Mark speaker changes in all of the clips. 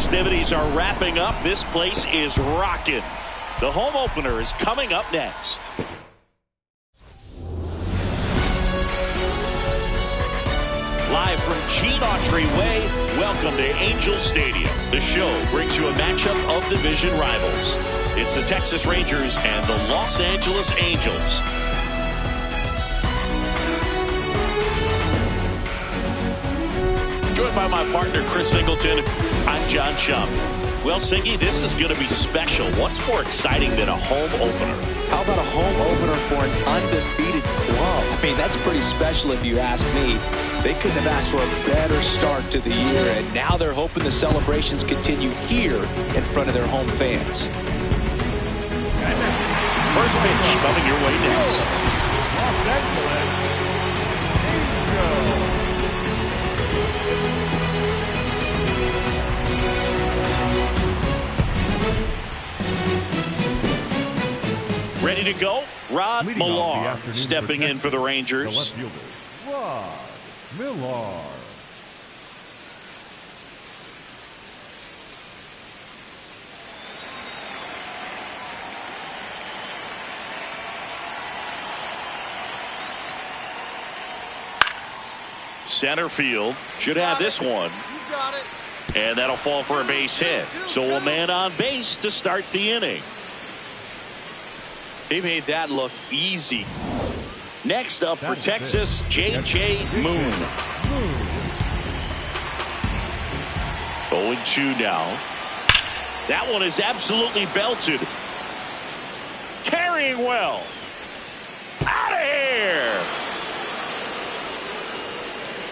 Speaker 1: festivities are wrapping up. This place is rocking. The home opener is coming up next. Live from Gene Autry Way, welcome to Angels Stadium. The show brings you a matchup of division rivals. It's the Texas Rangers and the Los Angeles Angels. Joined by my partner, Chris Singleton, I'm John Shum. Well, Singy, this is going to be special. What's more exciting than a home opener?
Speaker 2: How about a home opener for an undefeated club? I mean, that's pretty special if you ask me. They couldn't have asked for a better start to the year, and now they're hoping the celebrations continue here in front of their home fans.
Speaker 1: First pitch coming your way next. Ready to go? Rod Millar stepping in for the Rangers.
Speaker 3: Rod Millar.
Speaker 1: Center field should have this one. And that'll fall for a base hit. So a man on base to start the inning.
Speaker 2: He made that look easy.
Speaker 1: Next up for Texas, J.J. Moon. 0-2 now. That one is absolutely belted. Carrying well. Out of here.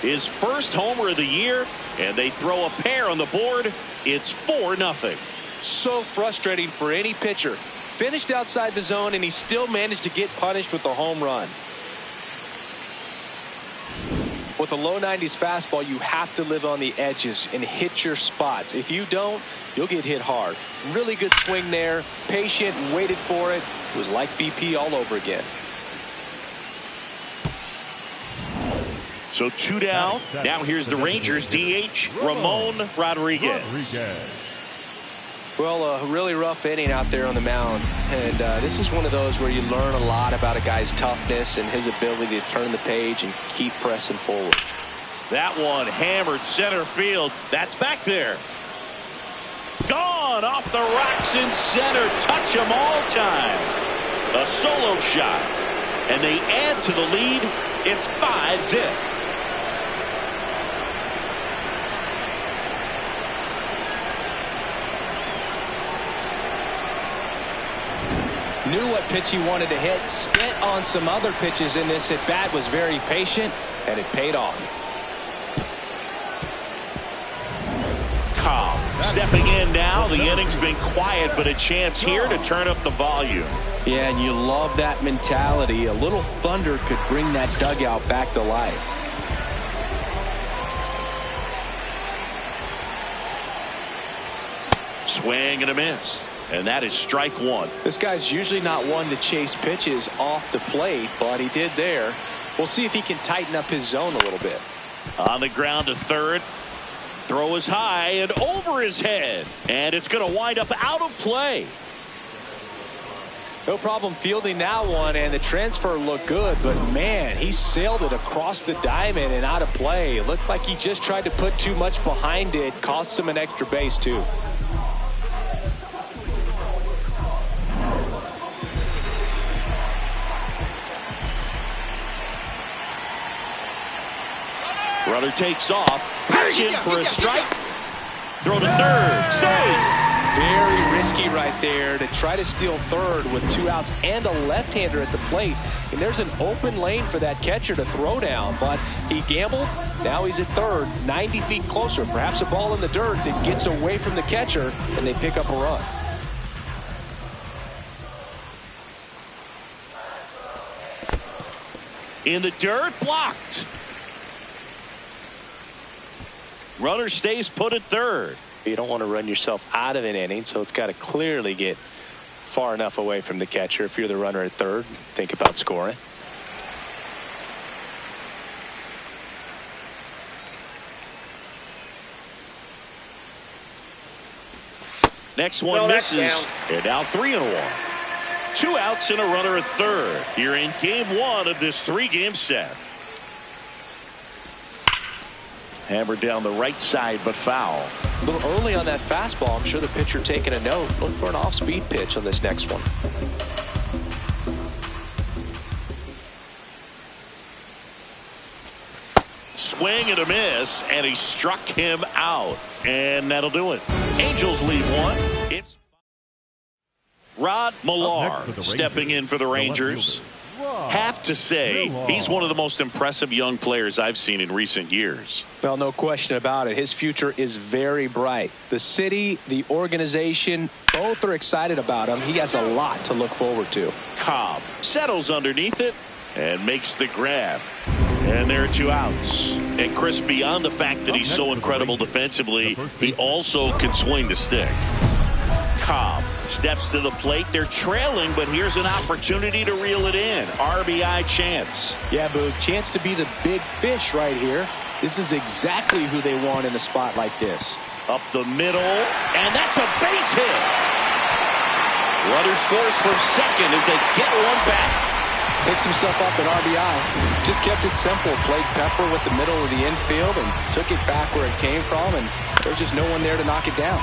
Speaker 1: His first homer of the year, and they throw a pair on the board. It's 4-0.
Speaker 2: So frustrating for any pitcher. Finished outside the zone, and he still managed to get punished with the home run. With a low 90s fastball, you have to live on the edges and hit your spots. If you don't, you'll get hit hard. Really good swing there. Patient, waited for it. It was like BP all over again.
Speaker 1: So 2 down. Now here's the Rangers DH, Ramon Rodriguez.
Speaker 2: Well, a really rough inning out there on the mound, and this is one of those where you learn a lot about a guy's toughness and his ability to turn the page and keep pressing forward.
Speaker 1: That one hammered center field. That's back there. Gone off the rocks in center. Touch him all time. A solo shot, and they add to the lead. It's 5-0.
Speaker 2: Knew what pitch he wanted to hit, spit on some other pitches in this at bat, was very patient, and it paid off.
Speaker 1: Cobb stepping in now. The inning's been quiet, but a chance here to turn up the volume.
Speaker 2: Yeah, and you love that mentality. A little thunder could bring that dugout back to life.
Speaker 1: Swing and a miss. And that is strike one.
Speaker 2: This guy's usually not one to chase pitches off the plate, but he did there. We'll see if he can tighten up his zone a little bit.
Speaker 1: On the ground to third. Throw is high and over his head. And it's going to wind up out of play.
Speaker 2: No problem fielding that one, and the transfer looked good, but man, he sailed it across the diamond and out of play. It looked like he just tried to put too much behind it. Cost him an extra base, too.
Speaker 1: Runner takes off. Pitch in for a strike. Throw to third. Save.
Speaker 2: Very risky right there to try to steal third with 2 outs and a left-hander at the plate. And there's an open lane for that catcher to throw down, but he gambled. Now he's at third, 90 feet closer. Perhaps a ball in the dirt that gets away from the catcher, and they pick up a run.
Speaker 1: In the dirt, blocked. Runner stays put at third.
Speaker 2: You don't want to run yourself out of an inning, so it's got to clearly get far enough away from the catcher. If you're the runner at third, think about scoring.
Speaker 1: Next one misses. And now 3-1. 2 outs and a runner at third. Here in game 1 of this 3-game set. Hammered down the right side, but foul.
Speaker 2: A little early on that fastball. I'm sure the pitcher taking a note. Look for an off-speed pitch on this next one.
Speaker 1: Swing and a miss, and he struck him out. And that'll do it. Angels lead 1. It's Rod Millar stepping in for the Rangers. Have to say, he's one of the most impressive young players I've seen in recent years.
Speaker 2: Well, no question about it. His future is very bright. The city, the organization, both are excited about him. He has a lot to look forward to.
Speaker 1: Cobb settles underneath it and makes the grab. And there are 2 outs. And Chris, beyond the fact that he's so incredible defensively, he also can swing the stick. Cobb steps to the plate. They're trailing, but here's an opportunity to reel it in. RBI chance.
Speaker 2: Yeah, Boog, chance to be the big fish right here. This is exactly who they want in a spot like this.
Speaker 1: Up the middle, and that's a base hit. Runner scores from second as they get one back.
Speaker 2: Picks himself up at RBI. Just kept it simple. Played pepper with the middle of the infield and took it back where it came from, and there's just no one there to knock it down.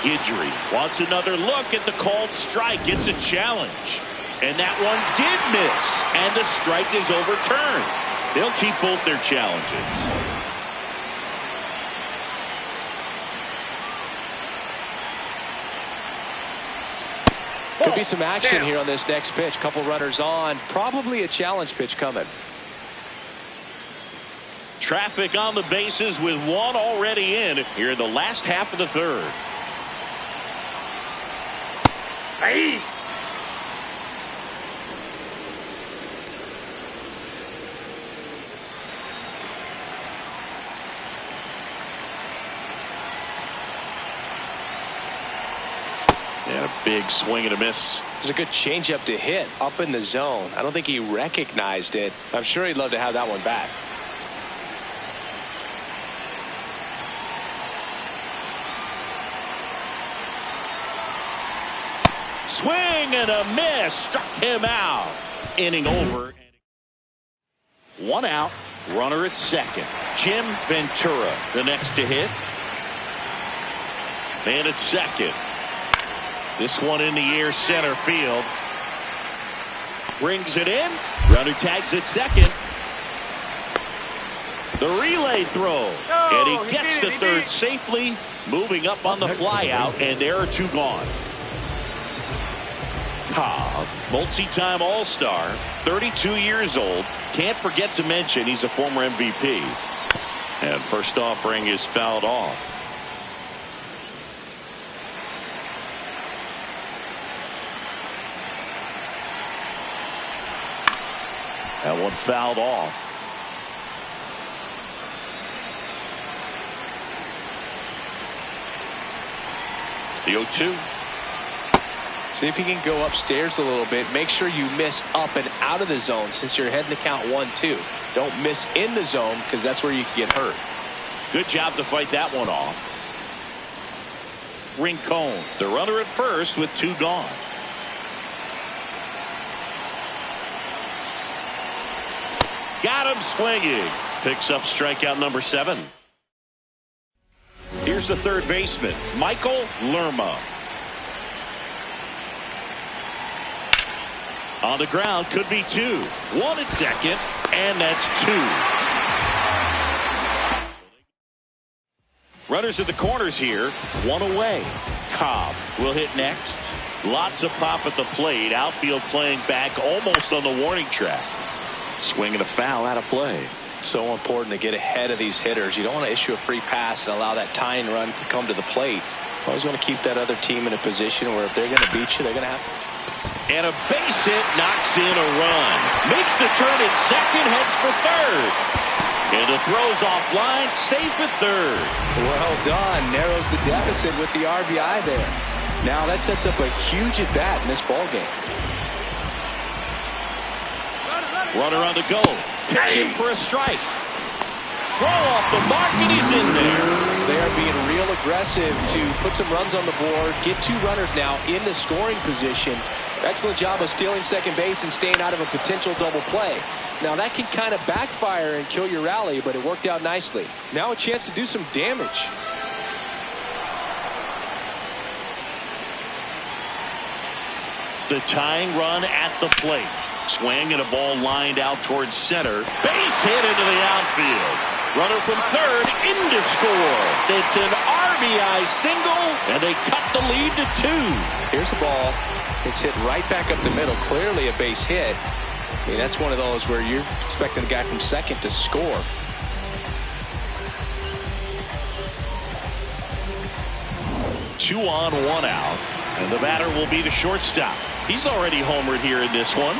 Speaker 1: Guidry wants another look at the called strike. It's a challenge. And that one did miss. And the strike is overturned. They'll keep both their challenges.
Speaker 2: Could be some action here on this next pitch. Couple runners on. Probably a challenge pitch coming.
Speaker 1: Traffic on the bases with one already in here in the last half of the third.
Speaker 4: Hey.
Speaker 1: And a big swing and a miss.
Speaker 2: It was a good changeup to hit up in the zone. I don't think he recognized it. I'm sure he'd love to have that one back.
Speaker 1: Swing and a miss. Struck him out. Inning over. 1 out. Runner at second. Jim Ventura, the next to hit. Man at second. This one in the air, center field. Brings it in. Runner tags at second. The relay throw. And he gets to third safely. Moving up on the fly out. And there are 2 gone. Cobb, multi-time All-Star, 32 years old. Can't forget to mention he's a former MVP. And first offering is fouled off. That one fouled off. The 0-2.
Speaker 2: See if you can go upstairs a little bit. Make sure you miss up and out of the zone since you're heading to count 1-2. Don't miss in the zone because that's where you can get hurt.
Speaker 1: Good job to fight that one off. Rincon, the runner at first with 2 gone. Got him swinging. Picks up strikeout number 7. Here's the third baseman, Michael Lerma. On the ground, could be 2. 1 at second, and that's 2. Runners at the corners here, 1 away. Cobb will hit next. Lots of pop at the plate. Outfield playing back almost on the warning track. Swing and a foul out of play.
Speaker 2: So important to get ahead of these hitters. You don't want to issue a free pass and allow that tying run to come to the plate. Always want to keep that other team in a position where if they're going to beat you, they're going to have to.
Speaker 1: And a base hit knocks in a run. Makes the turn at second, heads for third. And the throw's offline, safe at third.
Speaker 2: Well done. Narrows the deficit with the RBI there. Now that sets up a huge at bat in this ballgame.
Speaker 1: Runner on the go. Pitch in for a strike. Throw off the mark, and he's in there.
Speaker 2: They are being real aggressive to put some runs on the board. Get 2 runners now in the scoring position. Excellent job of stealing second base and staying out of a potential double play. Now that can kind of backfire and kill your rally, but it worked out nicely. Now a chance to do some damage.
Speaker 1: The tying run at the plate. Swing and a ball lined out towards center. Base hit into the outfield. Runner from third in to score. It's an RBI single, and they cut the lead to 2.
Speaker 2: Here's the ball. It's hit right back up the middle. Clearly a base hit. I mean, that's one of those where you're expecting the guy from second to score.
Speaker 1: Two on, 1 out, and the batter will be the shortstop. He's already homered here in this one.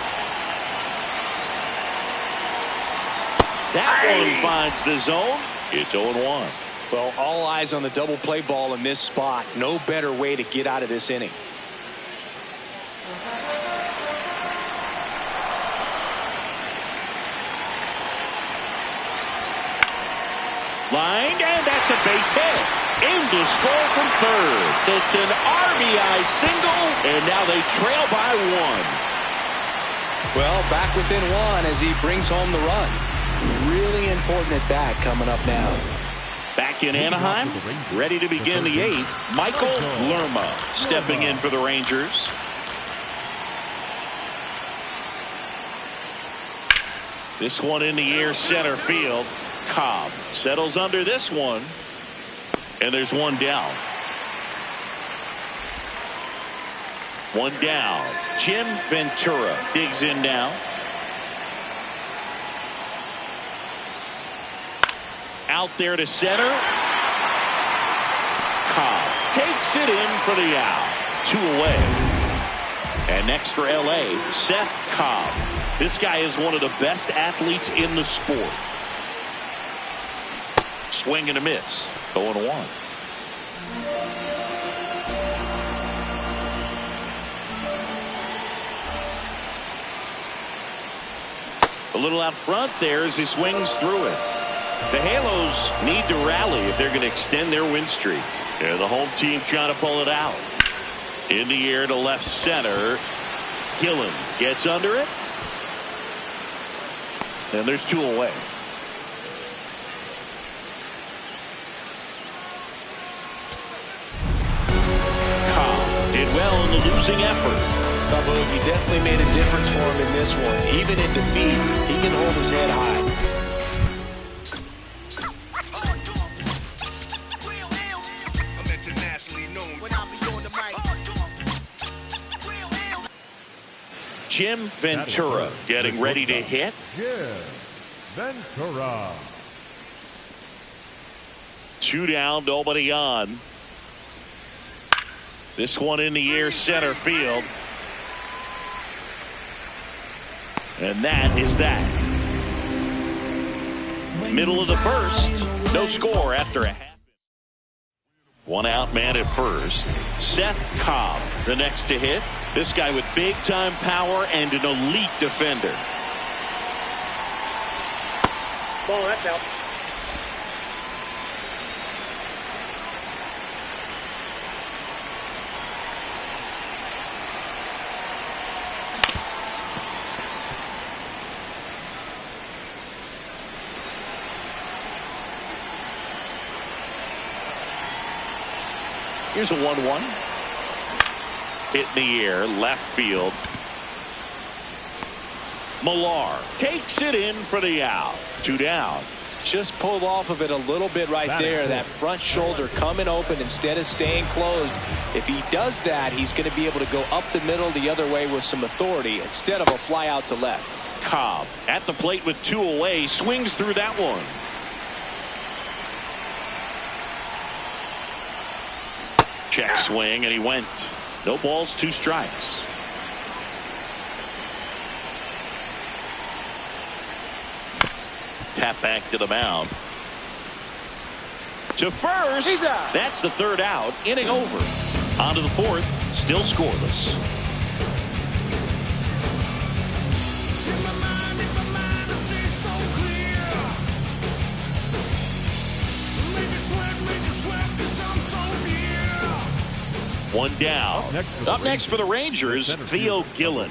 Speaker 1: That one finds the zone. It's 0-1.
Speaker 2: Well, all eyes on the double play ball in this spot. No better way to get out of this inning.
Speaker 1: Lined, and that's a base hit. In to score from third. It's an RBI single, and now they trail by 1.
Speaker 2: Well, back within 1 as he brings home the run. Really important at bat coming up now.
Speaker 1: Back in Anaheim, ready to begin the 8th. Michael Lerma stepping in for the Rangers. This one in the air, center field. Cobb settles under this one, and there's one down. One down. Jim Ventura digs in now. Out there to center. Cobb takes it in for the out. 2 away. And next for LA, Szen Cobb. This guy is one of the best athletes in the sport. Swing and a miss. 0-1. A little out front there as he swings through it. The Halos need to rally if they're going to extend their win streak. Yeah, the home team trying to pull it out. In the air to left center. Gillen gets under it. And there's 2 away. Well in the losing effort.
Speaker 2: He definitely made a difference for him in this one. Even in defeat, he can hold his head high.
Speaker 1: Jim Ventura getting ready to hit.
Speaker 3: Jim Ventura.
Speaker 1: 2 down, nobody on. This one in the air, center field. And that is that. Middle of the first. No score after a half. 1 out man at first. Szen Cobb, the next to hit. This guy with big time power and an elite defender.
Speaker 4: Ball, that's out.
Speaker 1: Here's a 1-1. Hit in the air, left field. Millar takes it in for the out. 2 down.
Speaker 2: Just pulled off of it a little bit right there. That front shoulder coming open instead of staying closed. If he does that, he's going to be able to go up the middle the other way with some authority instead of a fly out to left.
Speaker 1: Cobb at the plate with 2 away. Swings through that one. Check swing, and he went. No balls, 2 strikes. Tap back to the mound. To first. That's the 3rd out. Inning over. On to the 4th. Still scoreless. One down. Up next for the Rangers, Theo Gillen.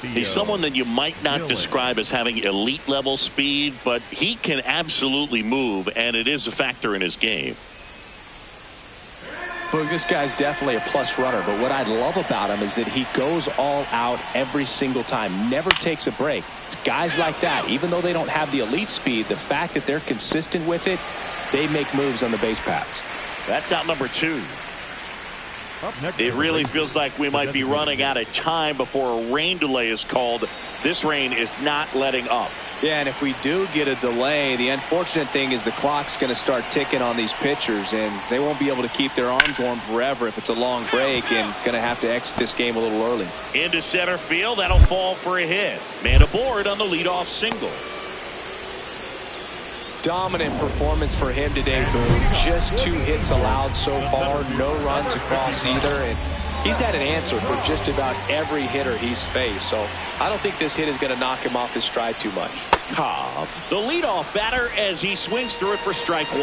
Speaker 1: He's someone that you might not describe as having elite level speed, but he can absolutely move, and it is a factor in his game.
Speaker 2: Well, this guy's definitely a plus runner, but what I love about him is that he goes all out every single time, never takes a break. It's guys like that, even though they don't have the elite speed, the fact that they're consistent with it, they make moves on the base paths.
Speaker 1: That's out number 2. It really feels like we might be running out of time before a rain delay is called. This rain is not letting up.
Speaker 2: Yeah, and if we do get a delay, the unfortunate thing is the clock's going to start ticking on these pitchers, and they won't be able to keep their arms warm forever if it's a long break, and going to have to exit this game a little early.
Speaker 1: Into center field, that'll fall for a hit. Man aboard on the leadoff single.
Speaker 2: Dominant performance for him today, Boone. Just 2 hits allowed so far, no runs across either, and he's had an answer for just about every hitter he's faced, so I don't think this hit is going to knock him off his stride too much.
Speaker 1: Cobb, the leadoff batter, as he swings through it for strike 1.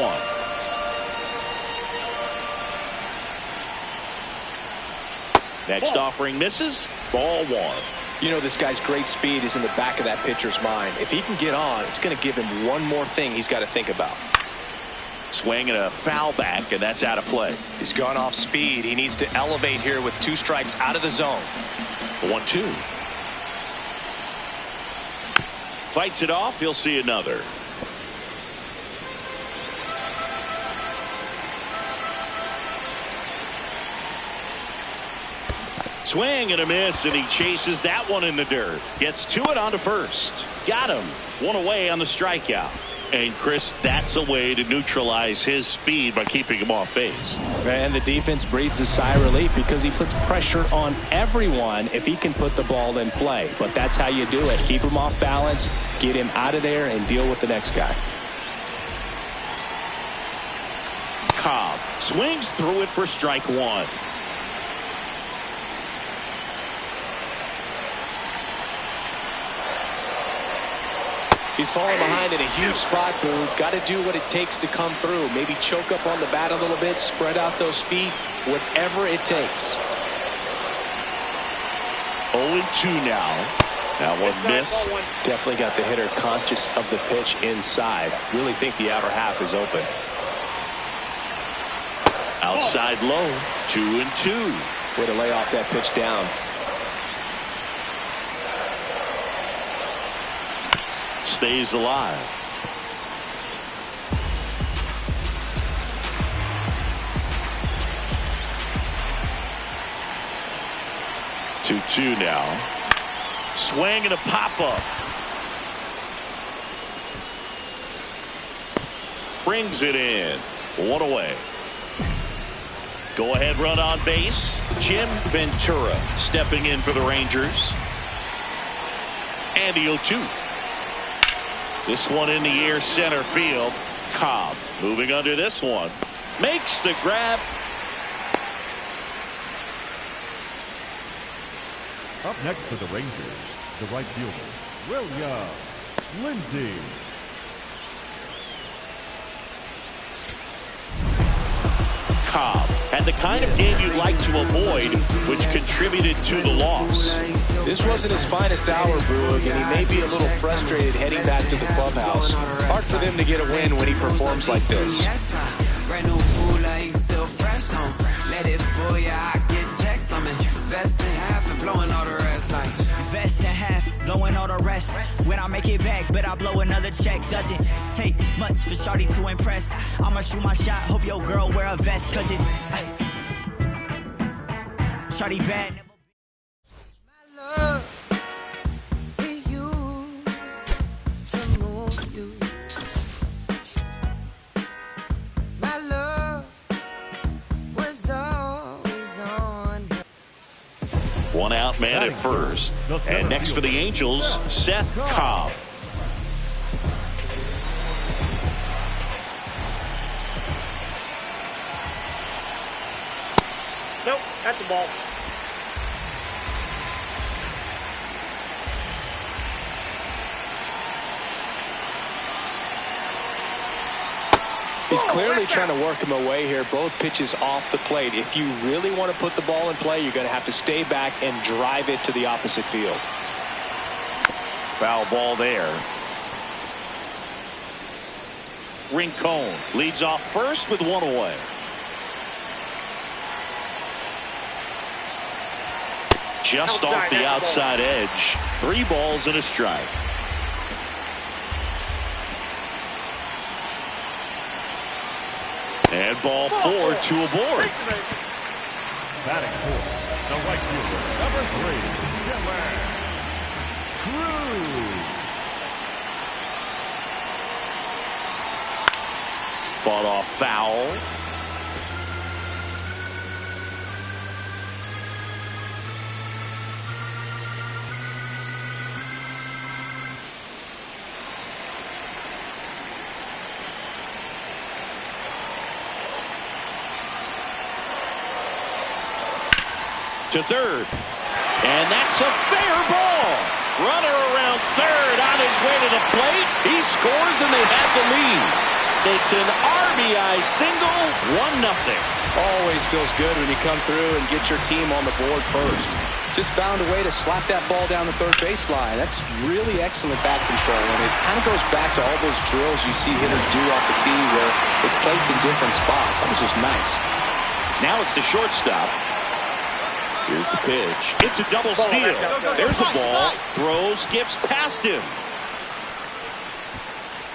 Speaker 1: Next offering misses. Ball 1.
Speaker 2: You know, this guy's great speed is in the back of that pitcher's mind. If he can get on, it's going to give him one more thing he's got to think about.
Speaker 1: Swing and a foul back, and that's out of play.
Speaker 2: He's gone off speed. He needs to elevate here with 2 strikes out of the zone.
Speaker 1: 1-2. Fights it off. He'll see another. Swing and a miss, and he chases that one in the dirt. Gets to it onto first. Got him. 1 away on the strikeout. And Chris, that's a way to neutralize his speed by keeping him off base.
Speaker 2: And the defense breathes a sigh of relief because he puts pressure on everyone if he can put the ball in play. But that's how you do it. Keep him off balance, get him out of there, and deal with the next guy.
Speaker 1: Cobb swings through it for strike 1.
Speaker 2: He's falling behind in a huge spot, Boone. Got to do what it takes to come through. Maybe choke up on the bat a little bit, spread out those feet, whatever it takes.
Speaker 1: 0-2 now. That one missed.
Speaker 2: Definitely got the hitter conscious of the pitch inside. Really think the outer half is open.
Speaker 1: Outside low. 2-2.
Speaker 2: Way to lay off that pitch down.
Speaker 1: Stays alive. Two now. Swing and a pop-up. Brings it in. 1 away. Go ahead run on base. Jim Ventura stepping in for the Rangers. And the 0-2. This one in the air center field. Cobb moving under this one. Makes the grab.
Speaker 3: Up next for the Rangers, the right fielder, William Lindsey.
Speaker 1: Cobb had the kind of game you'd like to avoid, which contributed to the loss.
Speaker 2: This wasn't his finest hour, Boog, and he may be a little frustrated heading back to the clubhouse. Hard for them to get a win when he performs like this.
Speaker 5: Blowing all the rest. When I make it back, but I blow another check. Doesn't take much for shawty to impress. I'ma shoot my shot, hope your girl wear a vest, cause it's shawty bad.
Speaker 6: My love with you, some more you. My love was always on.
Speaker 1: 1 out man at first. And next for the Angels, Szen Cobb.
Speaker 4: Nope, that's the ball.
Speaker 2: He's clearly trying to work him away here. Both pitches off the plate. If you really want to put the ball in play, you're going to have to stay back and drive it to the opposite field.
Speaker 1: Foul ball there. Rincon leads off first with one away. Just off the outside edge. 3 balls and a strike. And ball 4 to a board.
Speaker 3: Batting fourth, the right fielder, number 3, Dylan Cruz.
Speaker 1: Fought off foul. To third, and that's a fair ball. Runner around third on his way to the plate. He scores and they have the lead. It's an RBI single, 1-0.
Speaker 2: Always feels good when you come through and get your team on the board first. Just found a way to slap that ball down the third baseline. That's really excellent bat control, and it kind of goes back to all those drills you see hitters do off the tee where it's placed in different spots. That was just nice.
Speaker 1: Now it's the shortstop. Here's the pitch. It's a double steal. There's the ball. Throws, skips past him.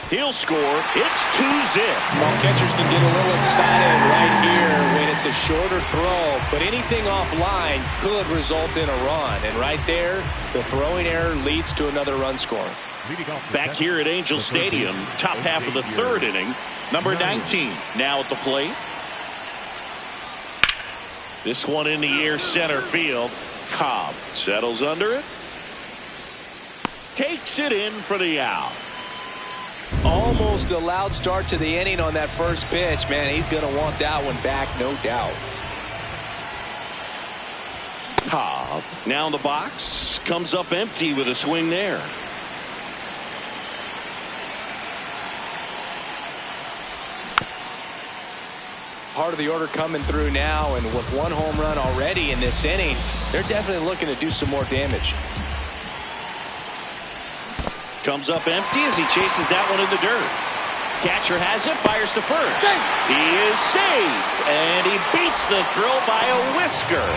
Speaker 1: He'll score. It's 2-0.
Speaker 2: Well, catchers can get a little excited right here when it's a shorter throw, but anything offline could result in a run. And right there, the throwing error leads to another run score.
Speaker 1: Back here at Angel Stadium, top half of the third inning. Number 19 now at the plate. This one in the air, center field. Cobb settles under it. Takes it in for the out.
Speaker 2: Almost a loud start to the inning on that first pitch. Man, he's going to want that one back, no doubt.
Speaker 1: Cobb now in the box. Comes up empty with a swing there.
Speaker 2: Part of the order coming through now, and with 1 home run already in this inning, they're definitely looking to do some more damage.
Speaker 1: Comes up empty as he chases that one in the dirt. Catcher has it, fires to first. He is safe, and he beats the throw by a whisker.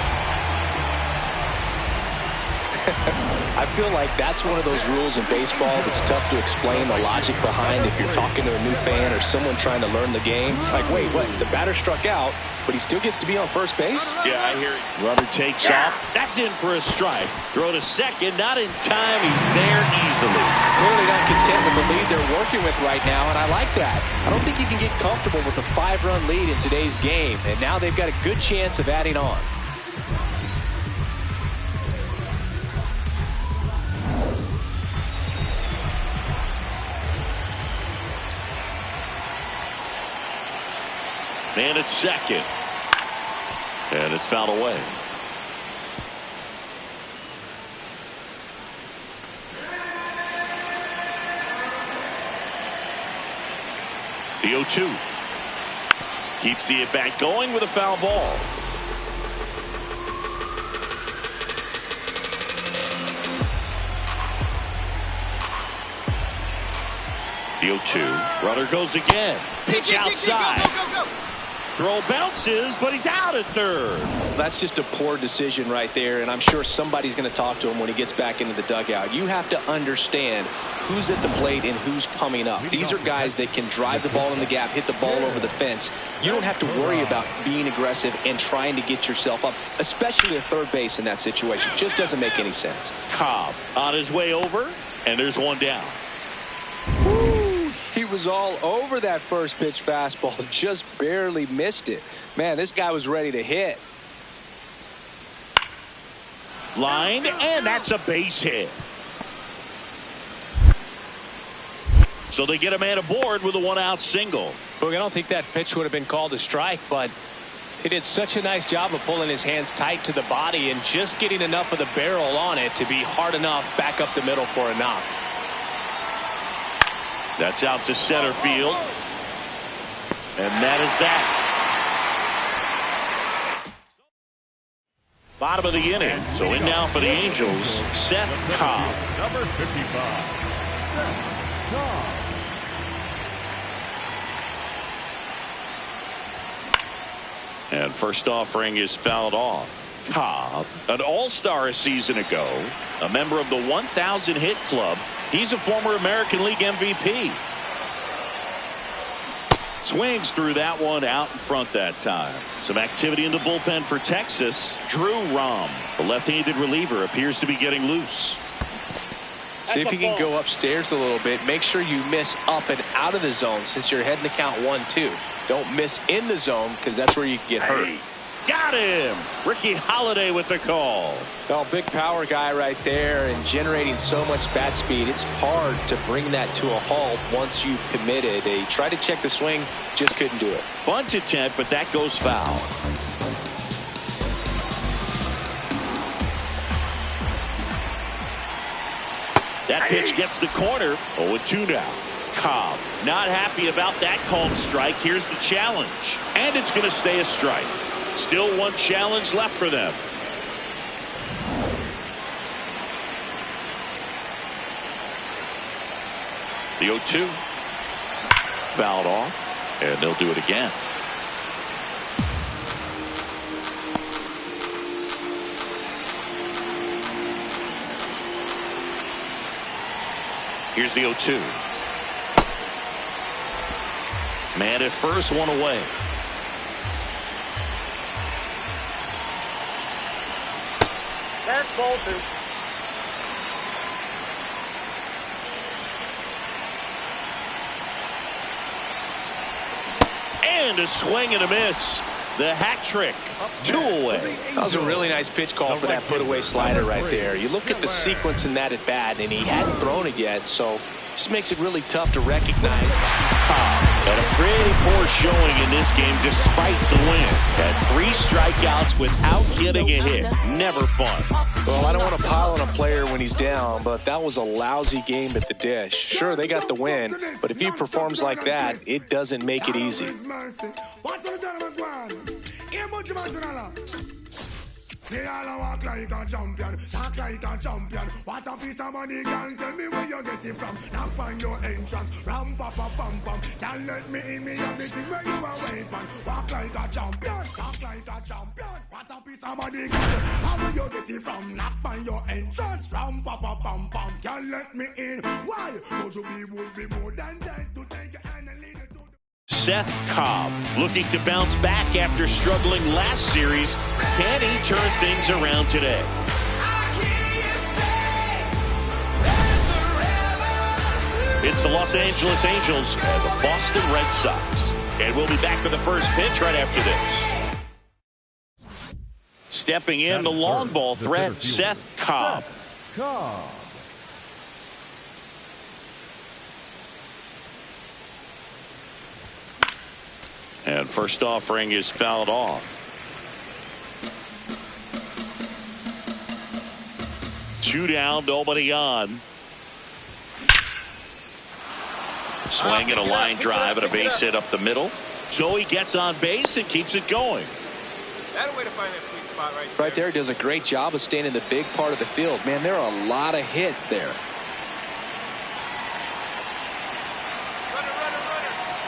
Speaker 2: I feel like that's one of those rules in baseball that's tough to explain the logic behind if you're talking to a new fan or someone trying to learn the game. It's like, wait, what? The batter struck out, but he still gets to be on first base?
Speaker 1: Yeah, I hear it. Runner takes off. That's in for a strike. Throw to second, not in time. He's there easily.
Speaker 2: Clearly not content with the lead they're working with right now, and I like that. I don't think you can get comfortable with a 5-run lead in today's game, and now they've got a good chance of adding on.
Speaker 1: Man at second. And it's fouled away. The 0-2. Keeps the at-bat going with a foul ball. The 0-2. Runner goes again. Pitch outside.
Speaker 6: Go.
Speaker 1: Throw bounces, but he's out at third.
Speaker 2: That's just a poor decision right there, and I'm sure somebody's going to talk to him when he gets back into the dugout. You have to understand who's at the plate and who's coming up. These are guys that can drive the ball in the gap, hit the ball over the fence. You don't have to worry about being aggressive and trying to get yourself up, especially at third base in that situation. It just doesn't make any sense.
Speaker 1: Cobb on his way over, and there's one down.
Speaker 2: He was all over that first pitch fastball, just barely missed it. Man, this guy was ready to hit.
Speaker 1: Line, and that's a base hit. So they get a man aboard with a 1-out single.
Speaker 2: Look, I don't think that pitch would have been called a strike, but he did such a nice job of pulling his hands tight to the body and just getting enough of the barrel on it to be hard enough back up the middle for a knock.
Speaker 1: That's out to center field. And that is that. Bottom of the inning. So in now for the Angels, Szen Cobb.
Speaker 3: Number 55, Szen Cobb.
Speaker 1: And first offering is fouled off. Cobb, an all-star a season ago, a member of the 1,000 hit club. He's a former American League MVP. Swings through that one out in front that time. Some activity in the bullpen for Texas. Drew Rom, the left-handed reliever, appears to be getting loose.
Speaker 2: See if you can go upstairs a little bit. Make sure you miss up and out of the zone since you're heading to count 1-2. Don't miss in the zone because that's where you can get hurt.
Speaker 1: Got him. Ricky Holiday with the call.
Speaker 2: Well, big power guy right there and generating so much bat speed. It's hard to bring that to a halt once you've committed. They tried to check the swing, just couldn't do it.
Speaker 1: Bunt attempt, but that goes foul. That pitch gets the corner. 0-2 now. Cobb not happy about that called strike. Here's the challenge. And it's going to stay a strike. Still one challenge left for them. The 0-2. Fouled off. And they'll do it again. Here's the 0-2. Man at first, one away.
Speaker 4: That's Bolton.
Speaker 1: And a swing and a miss. The hat trick. 2 away.
Speaker 2: That was a really nice pitch call for that put-away slider right there. You look at the sequence in that at bat, and he hadn't thrown it yet, so this makes it really tough to recognize.
Speaker 1: Had a pretty poor showing in this game despite the win. Had 3 strikeouts without getting a hit. Never fun.
Speaker 2: Well, I don't want to pile on a player when he's down, but that was a lousy game at the dish. Sure, they got the win, but if he performs like that, it doesn't make it easy.
Speaker 7: They all walk like a champion, talk like a champion. What a piece of money, girl, tell me where you get it from. Knock on your entrance, ram pa pa pam pam. Can't let me in, me have the thing where you are waiting. Walk like a champion, talk like a champion. What a piece of money, girl, how will you get it from? Knock on your entrance, ram pa pa pam pam. Can't let me in, why? Would you would be more than dead to take your hand and lead it to.
Speaker 1: Szen Cobb looking to bounce back after struggling last series. Can he turn things around today? It's the Los Angeles Angels and the Boston Red Sox. And we'll be back for the first pitch right after this. Stepping in, the long ball threat, Szen Cobb.
Speaker 3: Cobb.
Speaker 1: And first offering is fouled off. 2 down, nobody on. Swing and a line drive and a base hit up the middle. So he gets on base and keeps it going.
Speaker 8: That way to find a sweet spot right there.
Speaker 2: Right there, he does a great job of staying in the big part of the field. Man, there are a lot of hits there.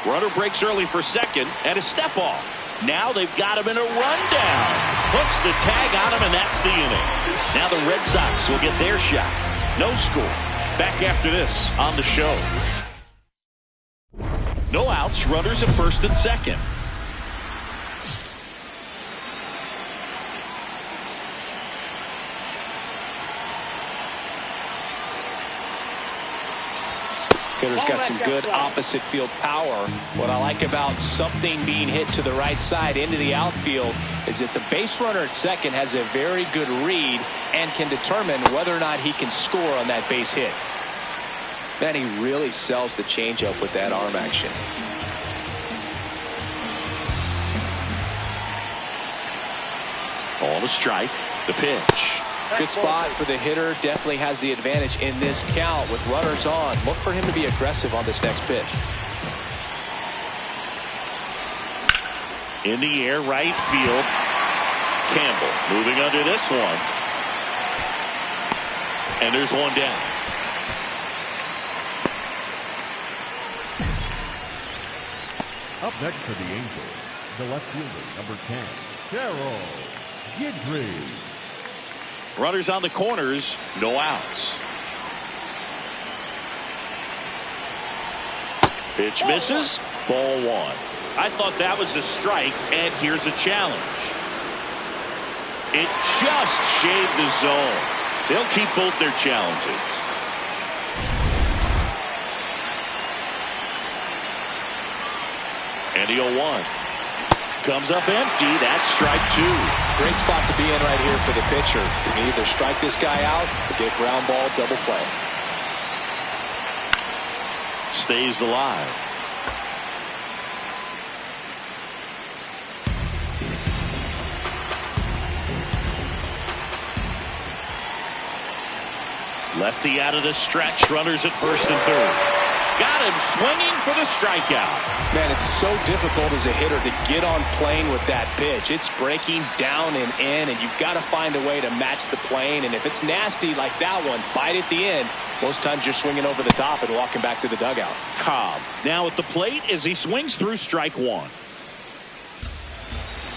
Speaker 1: Runner breaks early for second and a step off. Now they've got him in a rundown. Puts the tag on him, and that's the inning. Now the Red Sox will get their shot. No score. Back after this on the show. No outs, runners at first and second.
Speaker 2: Hitter's got some good opposite field power. What I like about something being hit to the right side into the outfield is that the base runner at second has a very good read and can determine whether or not he can score on that base hit. Man, he really sells the changeup with that arm action.
Speaker 1: All the strike, the pitch.
Speaker 2: Good spot for the hitter. Definitely has the advantage in this count with runners on. Look for him to be aggressive on this next pitch.
Speaker 1: In the air, right field. Campbell moving under this one. And there's one down.
Speaker 3: Up next for the Angels, the left fielder, number 10, Steroid.
Speaker 1: Runners on the corners, no outs. Pitch misses, ball one. I thought that was a strike, and here's a challenge. It just shaved the zone. They'll keep both their challenges. And the 0-1. Comes up empty. That's strike two.
Speaker 2: Great spot to be in right here for the pitcher. You can either strike this guy out or get ground ball double play.
Speaker 1: Stays alive. Lefty out of the stretch. Runners at first and third. Got him swinging for the strikeout.
Speaker 2: Man, it's so difficult as a hitter to get on plane with that pitch. It's breaking down and in, and you've got to find a way to match the plane. And if it's nasty like that one, bite at the end. Most times you're swinging over the top and walking back to the dugout.
Speaker 1: Cobb now at the plate as he swings through strike one.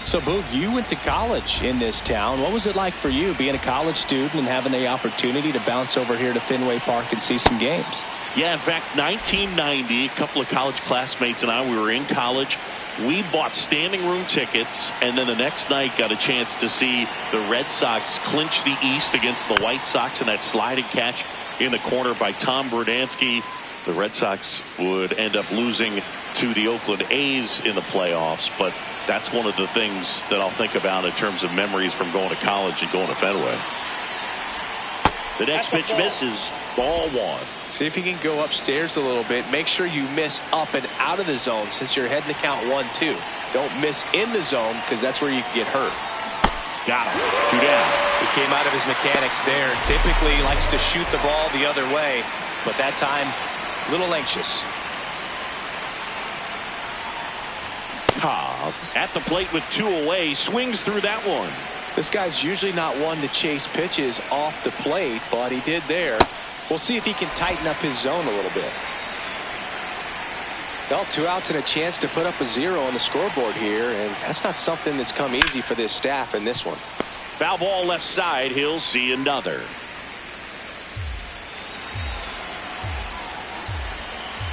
Speaker 2: So, Boog, you went to college in this town. What was it like for you being a college student and having the opportunity to bounce over here to Fenway Park and see some games?
Speaker 1: Yeah, in fact, 1990, a couple of college classmates and I, we were in college. We bought standing room tickets, and then the next night got a chance to see the Red Sox clinch the East against the White Sox in that sliding catch in the corner by Tom Brudansky. The Red Sox would end up losing to the Oakland A's in the playoffs, but that's one of the things that I'll think about in terms of memories from going to college and going to Fenway. The next pitch misses, ball one.
Speaker 2: See if you can go upstairs a little bit. Make sure you miss up and out of the zone since you're heading to count 1-2. Don't miss in the zone because that's where you can get hurt.
Speaker 1: Got him. 2 down.
Speaker 2: He came out of his mechanics there. Typically likes to shoot the ball the other way, but that time a little anxious.
Speaker 1: Cobb at the plate with 2 away, swings through that one.
Speaker 2: This guy's usually not one to chase pitches off the plate, but he did there. We'll see if he can tighten up his zone a little bit. Well, 2 outs and a chance to put up a 0 on the scoreboard here, and that's not something that's come easy for this staff in this one.
Speaker 1: Foul ball left side. He'll see another.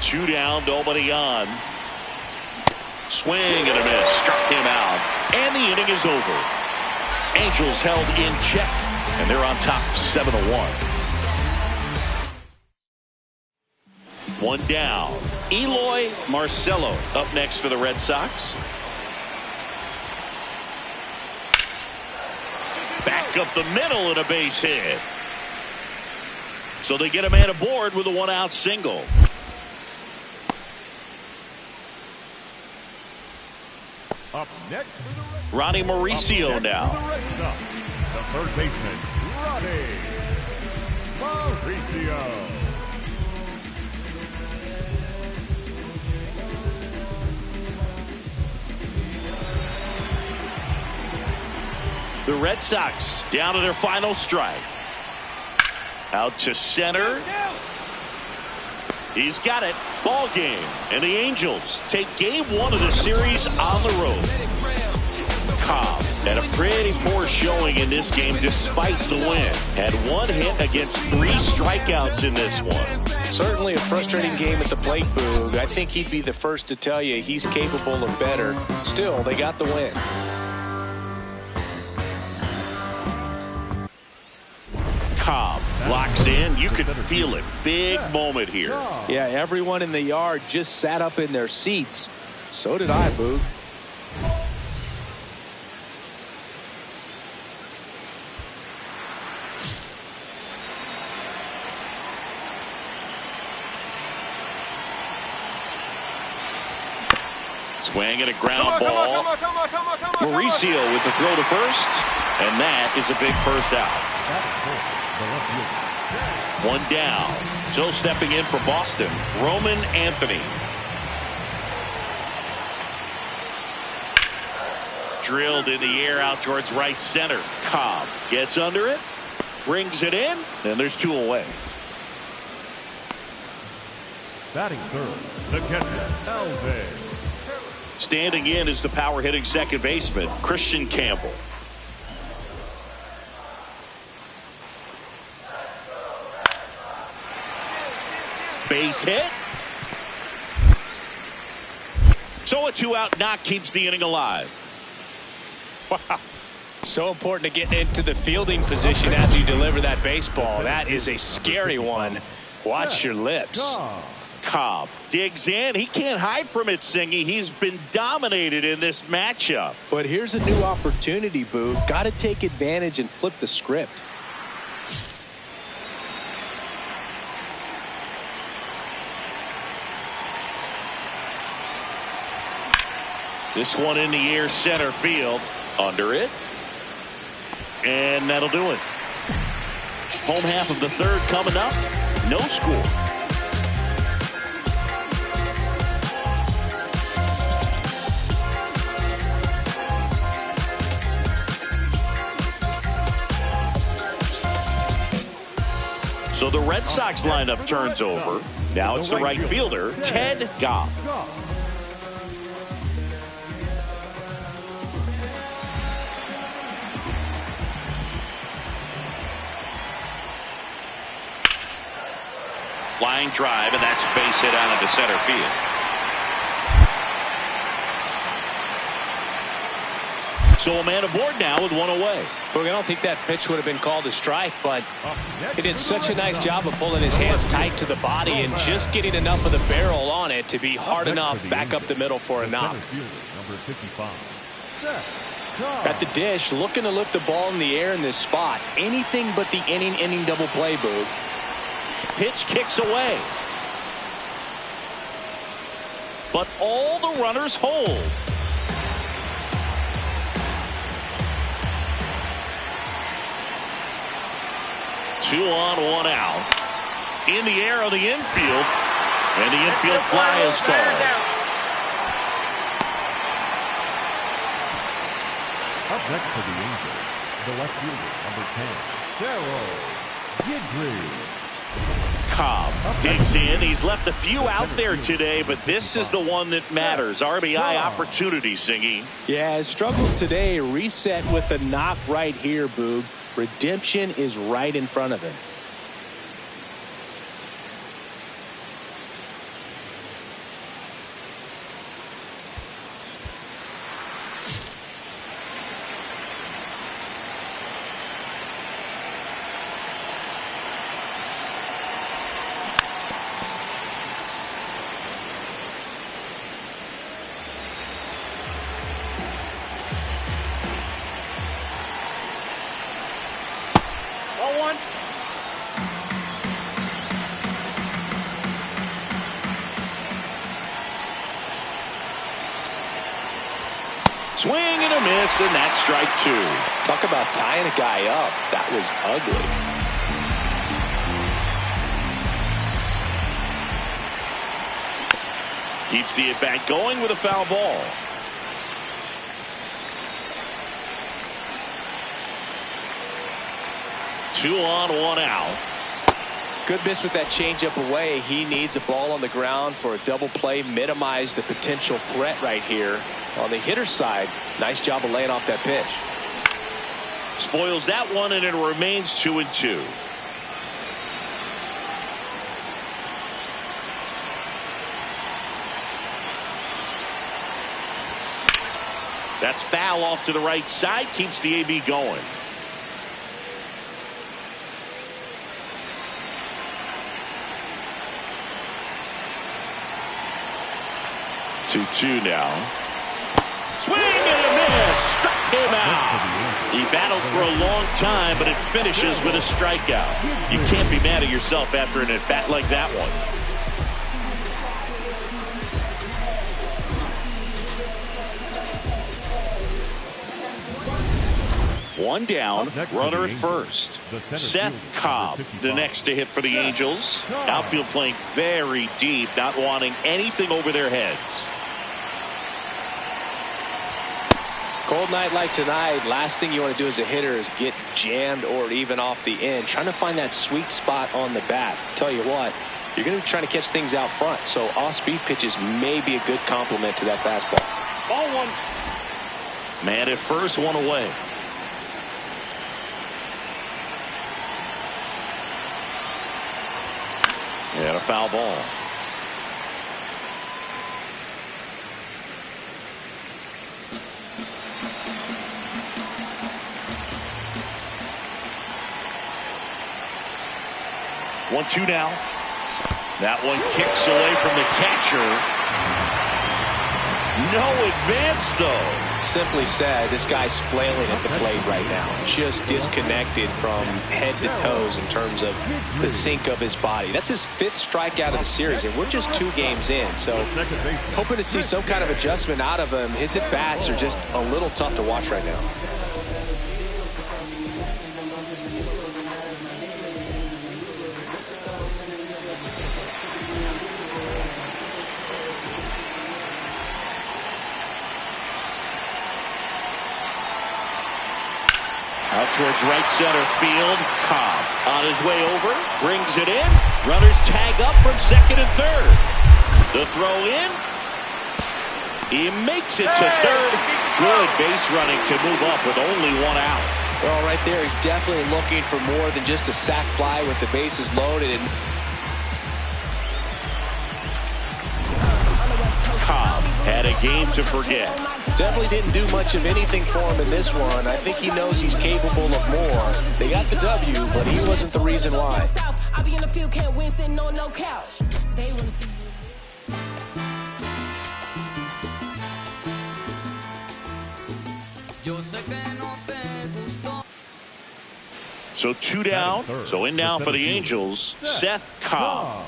Speaker 1: 2 down, nobody on. Swing and a miss. Struck him out. And the inning is over. Angels held in check, and they're on top 7-1. 1 down. Eloy Marcelo up next for the Red Sox. Back up the middle and a base hit. So they get a man aboard with a 1-out single.
Speaker 3: Up next,
Speaker 1: Ronnie Mauricio now.
Speaker 3: The third baseman, Ronnie Mauricio.
Speaker 1: The Red Sox down to their final strike. Out to center. He's got it. Ball game. And the Angels take game 1 of the series on the road. Cobb had a pretty poor showing in this game despite the win. Had 1 hit against 3 strikeouts in this one.
Speaker 2: Certainly a frustrating game at the plate, Boog. I think he'd be the first to tell you he's capable of better. Still, they got the win.
Speaker 1: Cobb locks in. You can feel it. Big moment here.
Speaker 2: Yeah, everyone in the yard just sat up in their seats. So did I, Boog.
Speaker 1: Swing and a ground ball. Mauricio with the throw to first. And that is a big first out. 1 down. So stepping in for Boston, Roman Anthony. Drilled in the air out towards right center. Cobb gets under it, brings it in, and there's 2 away.
Speaker 3: Batting third, the catcher, Alvin.
Speaker 1: Standing in is the power hitting second baseman, Christian Campbell. Base hit. So a 2-out knock keeps the inning alive.
Speaker 2: Wow. So important to get into the fielding position after you deliver that baseball. That is a scary one. Watch your lips.
Speaker 1: Cobb digs in. He can't hide from it, Singy. He's been dominated in this matchup.
Speaker 2: But here's a new opportunity, Boo. Got to take advantage and flip the script.
Speaker 1: This one in the air, center field. Under it. And that'll do it. Home half of the third coming up. No score. So the Red Sox lineup turns over. Now it's the right fielder, Ted Goff. Flying drive, and that's a base hit out into center field. So a man aboard now with 1 away.
Speaker 2: Look, I don't think that pitch would have been called a strike, but he did such a nice job of pulling his hands tight to the body and just getting enough of the barrel on it to be hard enough back up the middle for a knock. At the dish, looking to lift the ball in the air in this spot. Anything but the inning double play, Boog.
Speaker 1: Pitch kicks away. But all the runners hold. Two on, 1 out. In the air on the infield. And the infield fly is called.
Speaker 3: Up next for the Angels, the left fielder, number 10, Steroid.
Speaker 1: Cobb digs in. He's left a few out there today, but this is the one that matters. RBI opportunity, Singy.
Speaker 2: Yeah, his struggles today reset with a knock right here, Boog. Redemption is right in front of him.
Speaker 1: Swing and a miss, and that's strike 2.
Speaker 2: Talk about tying a guy up. That was ugly.
Speaker 1: Keeps the at-bat going with a foul ball. Two on, 1 out.
Speaker 2: Good miss with that changeup away. He needs a ball on the ground for a double play. Minimize the potential threat right here. On the hitter side, nice job of laying off that pitch.
Speaker 1: Spoils that one, and it remains 2-2. That's foul off to the right side. Keeps the AB going. Two now. Swing and a miss. Struck him out. He battled for a long time, but it finishes with a strikeout. You can't be mad at yourself after an at-bat like that one. One down, runner at first. Szen Cobb, the next to hit for the Angels. Outfield playing very deep, not wanting anything over their heads.
Speaker 2: Cold night like tonight, last thing you want to do as a hitter is get jammed or even off the end. Trying to find that sweet spot on the bat. Tell you what, you're going to be trying to catch things out front, so off-speed pitches may be a good complement to that fastball.
Speaker 1: Ball one. Man at first, one away. And a foul ball. One, two now. That one kicks away from the catcher. No advance, though.
Speaker 2: Simply said, this guy's flailing at the plate right now. Just disconnected from head to toes in terms of the sync of his body. That's his 5th strikeout of the series, and we're just 2 games in. So hoping to see some kind of adjustment out of him. His at-bats are just a little tough to watch right now.
Speaker 1: Out towards right center field. Cobb on his way over. Brings it in. Runners tag up from second and third. The throw in. He makes it to third. Good base running to move up with only 1 out.
Speaker 2: Well, right there, he's definitely looking for more than just a sac fly with the bases loaded. And
Speaker 1: Cobb had a game to forget.
Speaker 2: definitely didn't do much of anything for him in this one. I think he knows he's capable of more. They got the W, but he wasn't the reason why.
Speaker 9: I be in the field, can't win sitting on no couch. They want to see you.
Speaker 1: So 2 down. So in now for the Angels, Szen Cobb.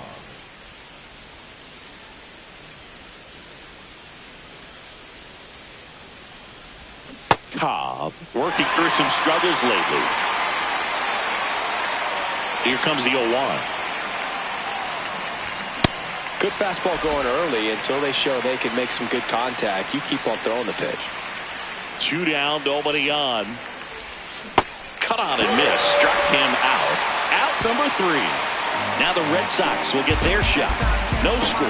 Speaker 1: Cobb working through some struggles lately. Here comes the 0-1.
Speaker 2: Good fastball going early until they show they can make some good contact. You keep on throwing the pitch.
Speaker 1: 2 down, nobody on. Cut on and miss. Struck him out. Out number 3. Now the Red Sox will get their shot. No score.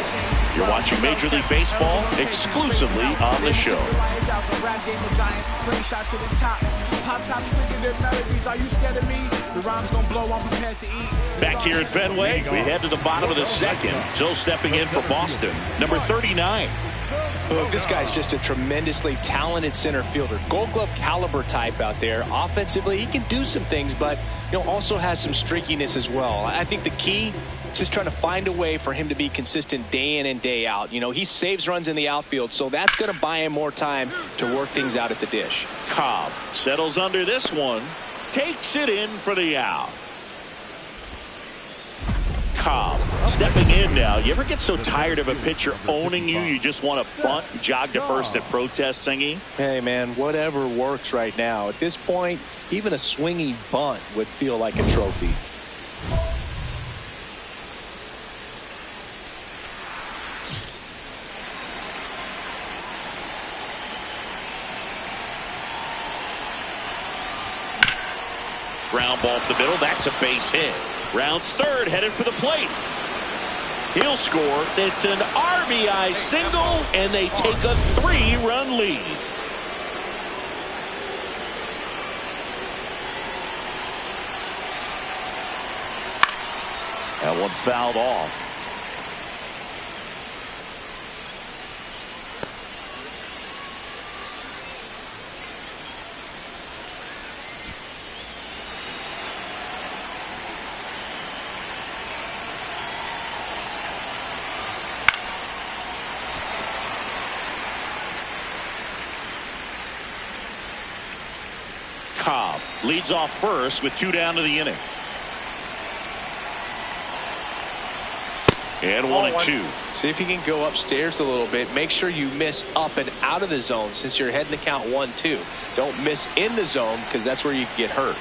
Speaker 1: You're watching Major League Baseball exclusively on the show. Back here at Fenway, we head to the bottom of the second. Joe stepping in for Boston, number 39.
Speaker 2: Look, this guy's just a tremendously talented center fielder. Gold Glove caliber type out there. Offensively, he can do some things, but also has some streakiness as well. I think the key is just trying to find a way for him to be consistent day in and day out. He saves runs in the outfield, so that's going to buy him more time to work things out at the dish.
Speaker 1: Cobb settles under this one, takes it in for the out. Cobb stepping in now. You ever get so tired of a pitcher owning you, you just want to bunt, jog to first and protest, Szengy?
Speaker 2: Hey, man, whatever works right now. At this point, even a swinging bunt would feel like a trophy.
Speaker 1: Ground ball up the middle. That's a base hit. Rounds third, headed for the plate. He'll score. It's an RBI single, and they take a 3-run lead. That one fouled off. Cobb leads off first with 2 down to the inning. And 1-2.
Speaker 2: See if you can go upstairs a little bit. Make sure you miss up and out of the zone since you're heading to count 1-2. Don't miss in the zone because that's where you can get hurt.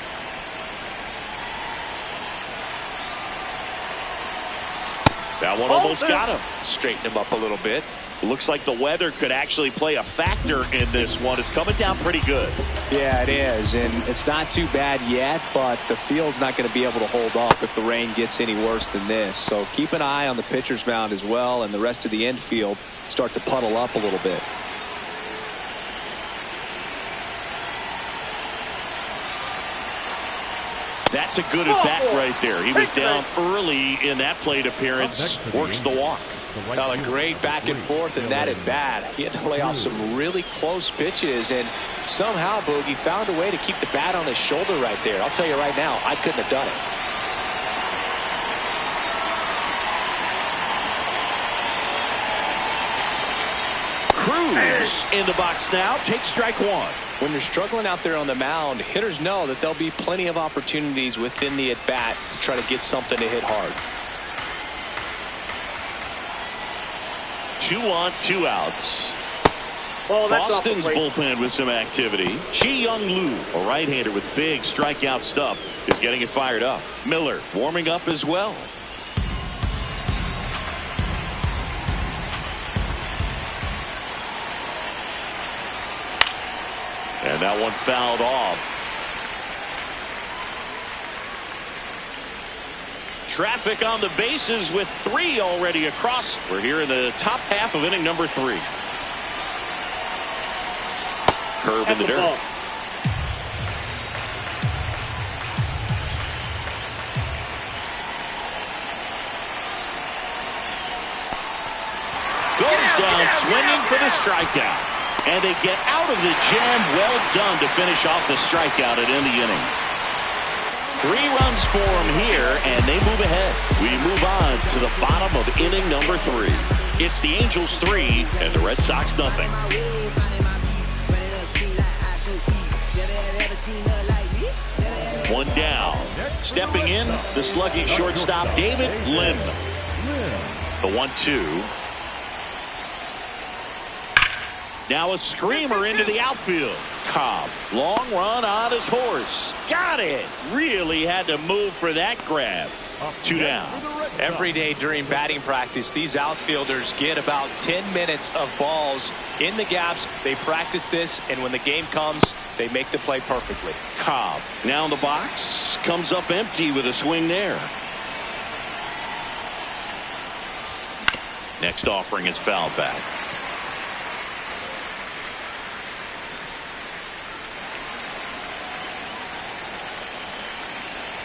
Speaker 1: That one almost got him.
Speaker 2: Straighten him up a little bit.
Speaker 1: Looks like the weather could actually play a factor in this one. It's coming down pretty good.
Speaker 2: Yeah, it is, and it's not too bad yet, but the field's not going to be able to hold up if the rain gets any worse than this. So keep an eye on the pitcher's mound as well, and the rest of the infield start to puddle up a little bit.
Speaker 1: That's a good at bat right there. He was down early in that plate appearance. Works the walk.
Speaker 2: Now a great back and forth in that at bat. He had to lay off some really close pitches, and somehow Boogie found a way to keep the bat on his shoulder right there. I'll tell you right now, I couldn't have done it.
Speaker 1: Cruz in the box now. Takes strike one.
Speaker 2: When you're struggling out there on the mound, hitters know that there'll be plenty of opportunities within the at bat to try to get something to hit hard.
Speaker 1: 2 on, 2 outs.
Speaker 4: Oh, that's
Speaker 1: Boston's bullpen with some activity. Chi-Young Lee, a right-hander with big strikeout stuff, is getting it fired up. Miller warming up as well. And that one fouled off. Traffic on the bases with 3 already across. We're here in the top half of inning number 3. Curve in the dirt. Goes down swinging for the strikeout. And they get out of the jam. Well done to finish off the strikeout and end the inning. 3 runs for them here, and they move ahead. We move on to the bottom of inning number 3. It's the Angels 3 and the Red Sox nothing. One down. Stepping in, the slugging shortstop, David Lim. The 1-2. Now a screamer into the outfield. Cobb, long run on his horse. Got it. Really had to move for that grab. 2 down.
Speaker 2: Every day during batting practice, these outfielders get about 10 minutes of balls in the gaps. They practice this, and when the game comes, they make the play perfectly.
Speaker 1: Cobb now in the box. Comes up empty with a swing there. Next offering is fouled back.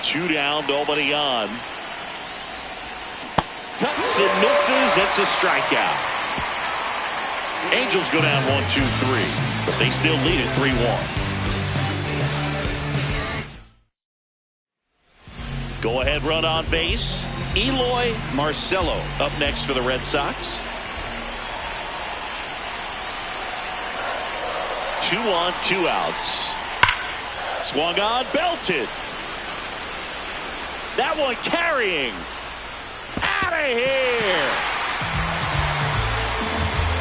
Speaker 1: Two down, nobody on. Cuts and misses. It's a strikeout. Angels go down 1-2-3, but they still lead it 3-1. Go ahead run on base. Eloy Marcelo up next for the Red Sox. 2 on, 2 outs. Swung on, belted. That one carrying. Out of here.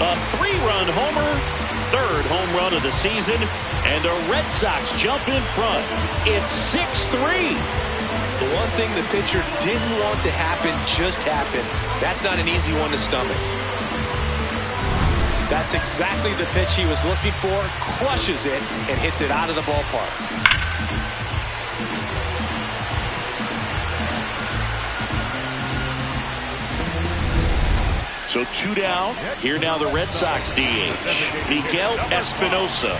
Speaker 1: A 3-run homer. 3rd home run of the season. And the Red Sox jump in front. It's 6-3.
Speaker 2: The one thing the pitcher didn't want to happen just happened. That's not an easy one to stomach. That's exactly the pitch he was looking for. Crushes it and hits it out of the ballpark.
Speaker 1: So 2 down. Here now the Red Sox DH. Miguel Espinosa.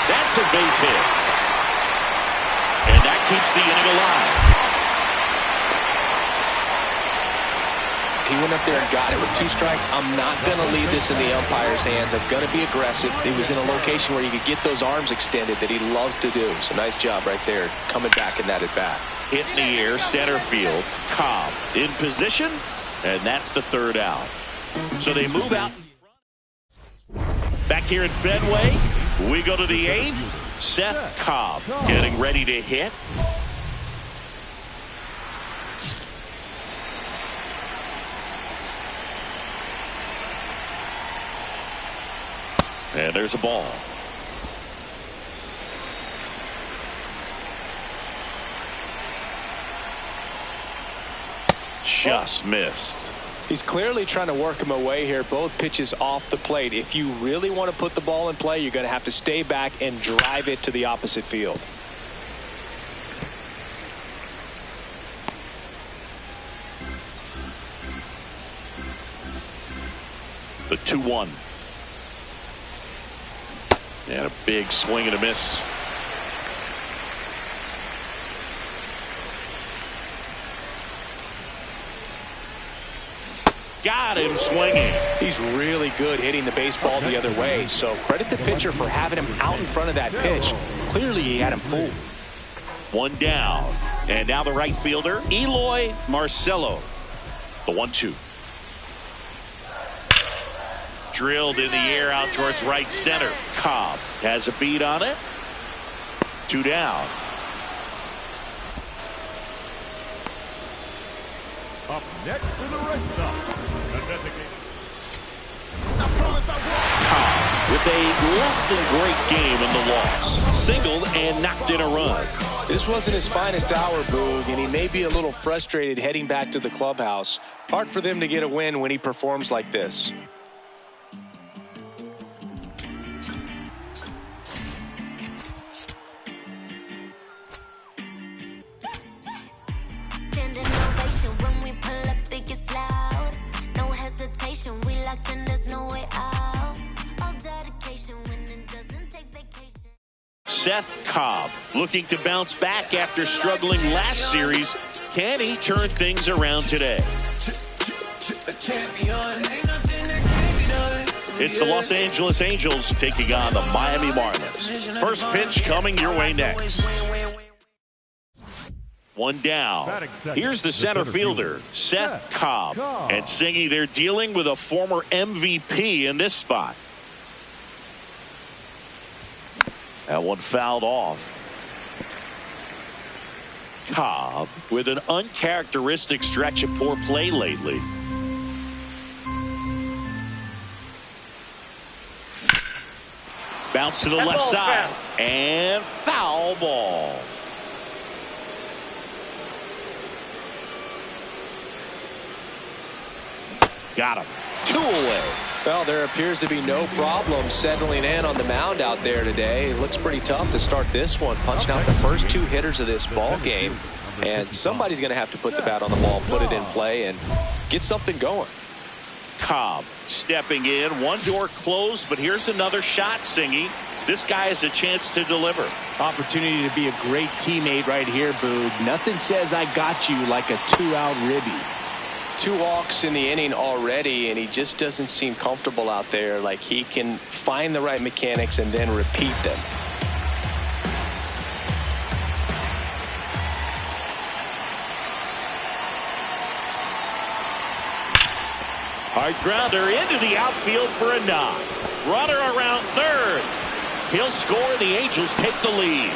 Speaker 1: That's a base hit. And that keeps the inning alive.
Speaker 2: He went up there and got it with 2 strikes. I'm not going to leave this in the umpire's hands. I'm going to be aggressive. He was in a location where you could get those arms extended that he loves to do. So nice job right there, coming back in that at bat.
Speaker 1: Hit in the air, center field. Cobb in position, and that's the 3rd out. So they move out. Back here at Fenway, we go to the 8th. Szen Cobb getting ready to hit. And there's a ball. Just missed.
Speaker 2: He's clearly trying to work him away here. Both pitches off the plate. If you really want to put the ball in play, you're going to have to stay back and drive it to the opposite field.
Speaker 1: The 2-1. And a big swing and a miss. Got him swinging.
Speaker 2: He's really good hitting the baseball the other way, so credit the pitcher for having him out in front of that pitch. Clearly he had him fooled.
Speaker 1: One down. And now the right fielder, Eloy Marcelo. The 1-2. Drilled in the air out towards right center. Cobb has a beat on it. 2 down.
Speaker 3: Up next to the Red Sox.
Speaker 1: Cobb with a less than great game in the loss. Singled and knocked in a run.
Speaker 2: This wasn't his finest hour, Boog, and he may be a little frustrated heading back to the clubhouse. Hard for them to get a win when he performs like this.
Speaker 1: Szen Cobb looking to bounce back after struggling last series. Can he turn things around today? It's the Los Angeles Angels taking on the Miami Marlins. First pitch coming your way next. One down. Here's the center fielder, Szen Cobb. And Singy, they're dealing with a former MVP in this spot. That one fouled off. Cobb with an uncharacteristic stretch of poor play lately. Bounce to the left side. And foul ball. Got him. 2 away.
Speaker 2: Well, there appears to be no problem settling in on the mound out there today. It looks pretty tough to start this one, punching out the first 2 hitters of this ball game. And somebody's going to have to put the bat on the ball, put it in play, and get something going.
Speaker 1: Cobb stepping in. One door closed, but here's another shot, Singy. This guy has a chance to deliver.
Speaker 2: Opportunity to be a great teammate right here, Boog. Nothing says I got you like a 2-out ribby. 2 walks in the inning already, and he just doesn't seem comfortable out there. Like he can find the right mechanics and then repeat them.
Speaker 1: Hard grounder into the outfield for a knock. Runner around third. He'll score. The Angels take the lead.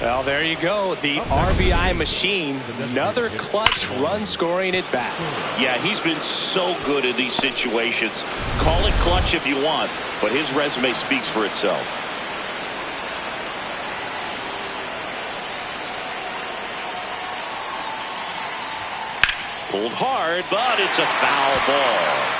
Speaker 2: Well, there you go. The RBI machine. Another clutch run scoring at bat.
Speaker 1: Yeah, he's been so good in these situations. Call it clutch if you want, but his resume speaks for itself. Pulled hard, but it's a foul ball.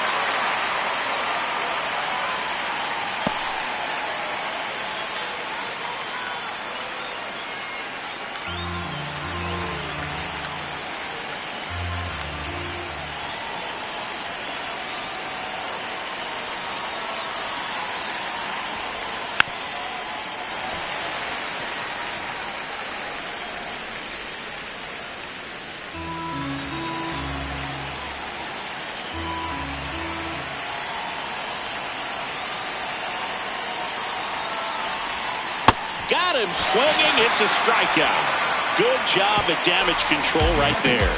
Speaker 1: Got him swinging. It's a strikeout. Good job at damage control right there.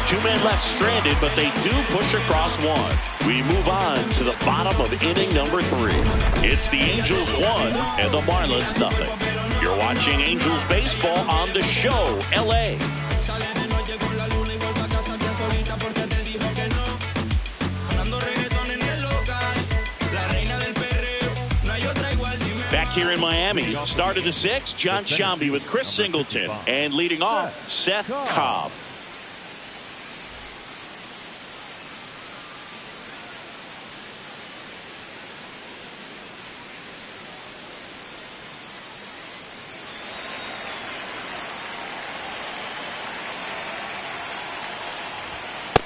Speaker 1: 2 men left stranded, but they do push across 1. We move on to the bottom of inning number 3. It's the Angels 1 and the Marlins nothing. You're watching Angels baseball on the show, LA. Back here in Miami, start of the 6th, John Shambi with Chris Singleton. And leading off, Szen Cobb.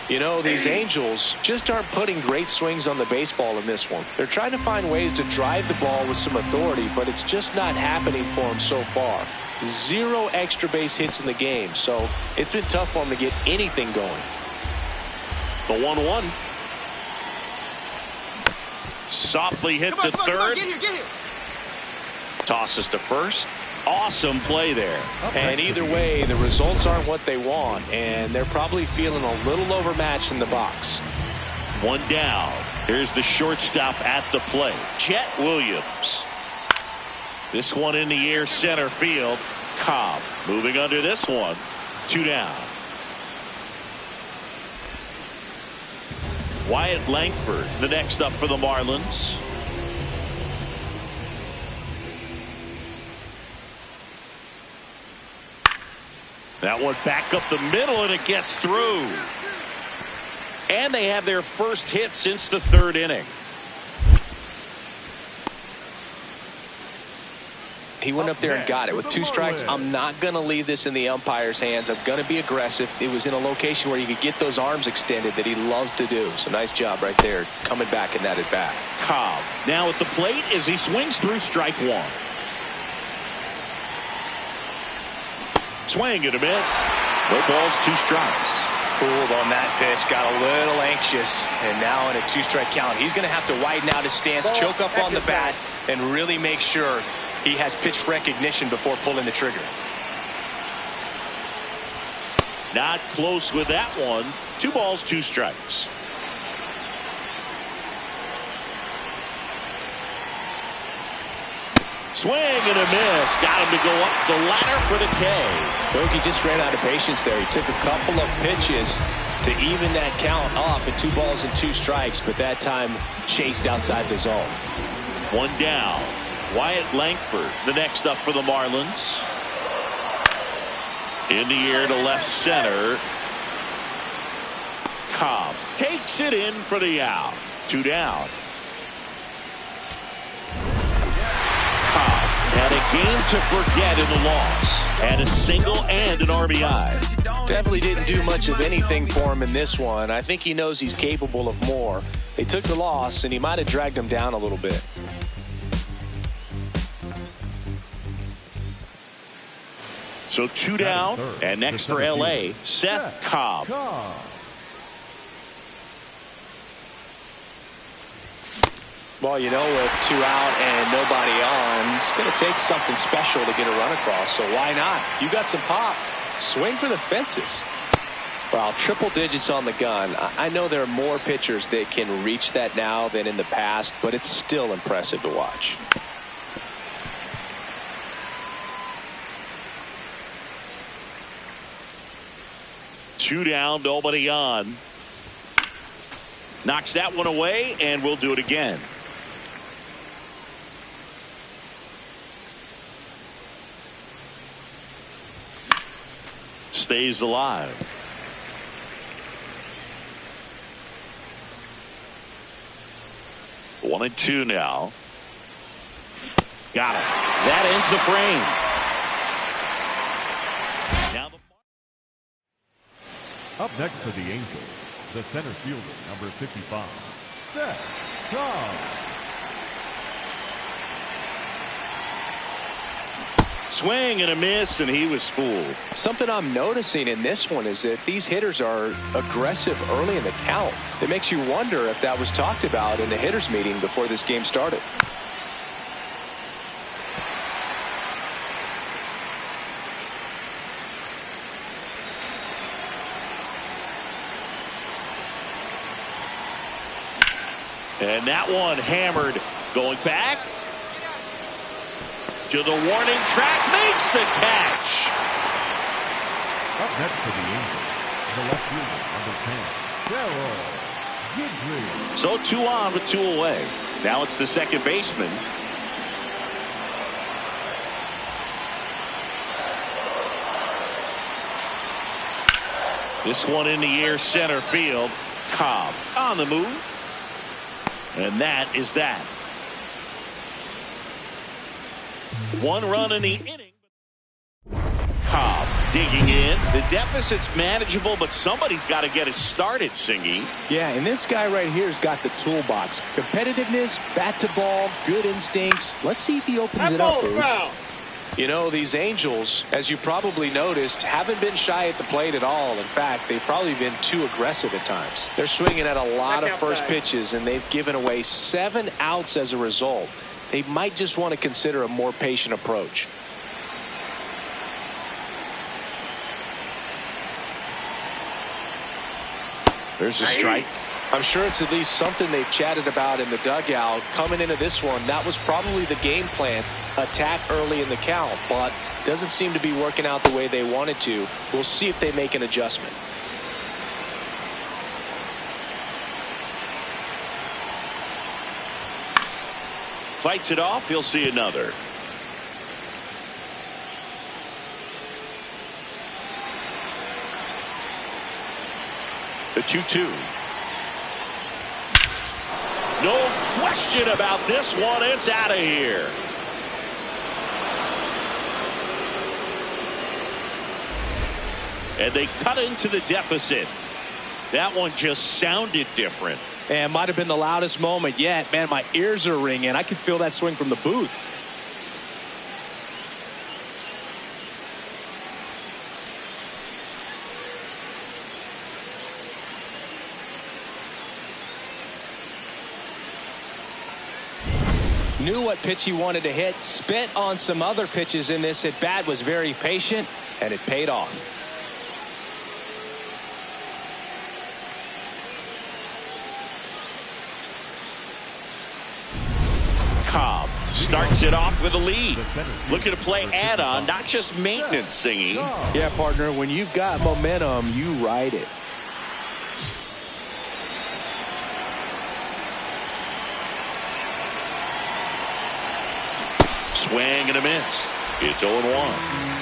Speaker 2: You know, these Angels just aren't putting great swings on the baseball in this one. They're trying to find ways to drive the ball with some authority, but it's just not happening for them so far. 0 extra base hits in the game, so it's been tough for them to get anything going.
Speaker 1: The 1-1. Softly hit to third.
Speaker 8: Get here.
Speaker 1: Tosses to first. Awesome play there.
Speaker 2: And either way, the results aren't what they want, and they're probably feeling a little overmatched in the box.
Speaker 1: 1 down. Here's the shortstop at the plate, Chet Williams. This one in the air, center field. Cobb moving under this one. 2 down. Wyatt Langford, the next up for the Marlins. That one back up the middle, and it gets through. And they have their first hit since the 3rd inning.
Speaker 2: He went up there and got it with 2 strikes. I'm not going to leave this in the umpire's hands. I'm going to be aggressive. It was in a location where you could get those arms extended that he loves to do. So nice job right there coming back in that at bat.
Speaker 1: Cobb now at the plate as he swings through strike 1. Swing and a miss. No balls, 2 strikes.
Speaker 2: Fooled on that pitch, got a little anxious, and now in a 2-strike count, he's going to have to widen out his stance, choke up on the bat, and really make sure he has pitch recognition before pulling the trigger.
Speaker 1: Not close with that one. 2 balls, 2 strikes. Swing and a miss. Got him to go up the ladder for the K.
Speaker 2: He just ran out of patience there. He took a couple of pitches to even that count off at 2 balls and 2 strikes, but that time chased outside the zone.
Speaker 1: 1 down. Wyatt Langford, the next up for the Marlins. In the air to left center. Cobb takes it in for the out. 2 down. Had a game to forget in the loss. Had a single and an RBI.
Speaker 2: Definitely didn't do much of anything for him in this one. I think he knows he's capable of more. They took the loss, and he might have dragged him down a little bit.
Speaker 1: So 2 down, and next for L.A., Szen Cobb.
Speaker 2: Well, you know, with 2 out and nobody on, it's going to take something special to get a run across, so why not? You got some pop. Swing for the fences. Well, triple digits on the gun. I know there are more pitchers that can reach that now than in the past, but it's still impressive to watch.
Speaker 1: Two down, nobody on. Knocks that one away, and we'll do it again. Stays alive. One and two now. Got it. That ends the frame. Now
Speaker 3: up next for the Angels, the center fielder, number 55, Szen Cobb.
Speaker 1: Swing and a miss, and he was fooled.
Speaker 2: Something I'm noticing in this one is that these hitters are aggressive early in the count. It makes you wonder if that was talked about in the hitters meeting before this game started.
Speaker 1: And that one hammered, going back to the warning track, makes the catch.
Speaker 3: Up next for the Angels, the left fielder, number 10, Steroid.
Speaker 1: So 2 on with 2 away. Now it's the second baseman. This one in the air, center field. Cobb on the move. And that is that. 1 run in the inning. Cobb Digging in. The deficit's manageable, but somebody's got to get it started, Singy.
Speaker 2: Yeah, and this guy right here has got the toolbox. Competitiveness, bat to ball, good instincts. Let's see if he opens it up. You know, these Angels, as you probably noticed, haven't been shy at the plate at all. In fact, they've probably been too aggressive at times. They're swinging at a lot of first pitches, and they've given away 7 outs as a result. They might just want to consider a more patient approach.
Speaker 1: There's a strike.
Speaker 2: I'm sure it's at least something they've chatted about in the dugout. Coming into this one, that was probably the game plan. Attack early in the count, but doesn't seem to be working out the way they wanted to. We'll see if they make an adjustment.
Speaker 1: Fights it off. He'll see another. The 2-2. No question about this one. It's out of here. And they cut into the deficit. That one just sounded different.
Speaker 2: And might have been the loudest moment yet. Man, my ears are ringing. I can feel that swing from the booth. Knew what pitch he wanted to hit. Spent on some other pitches in this at bat. Was very patient, and it paid off.
Speaker 1: Cobb starts it off with a lead. Looking to play add-on, not just maintenance, Singy.
Speaker 2: Yeah, partner, when you've got momentum, you ride it.
Speaker 1: Swing and a miss. It's 0-1.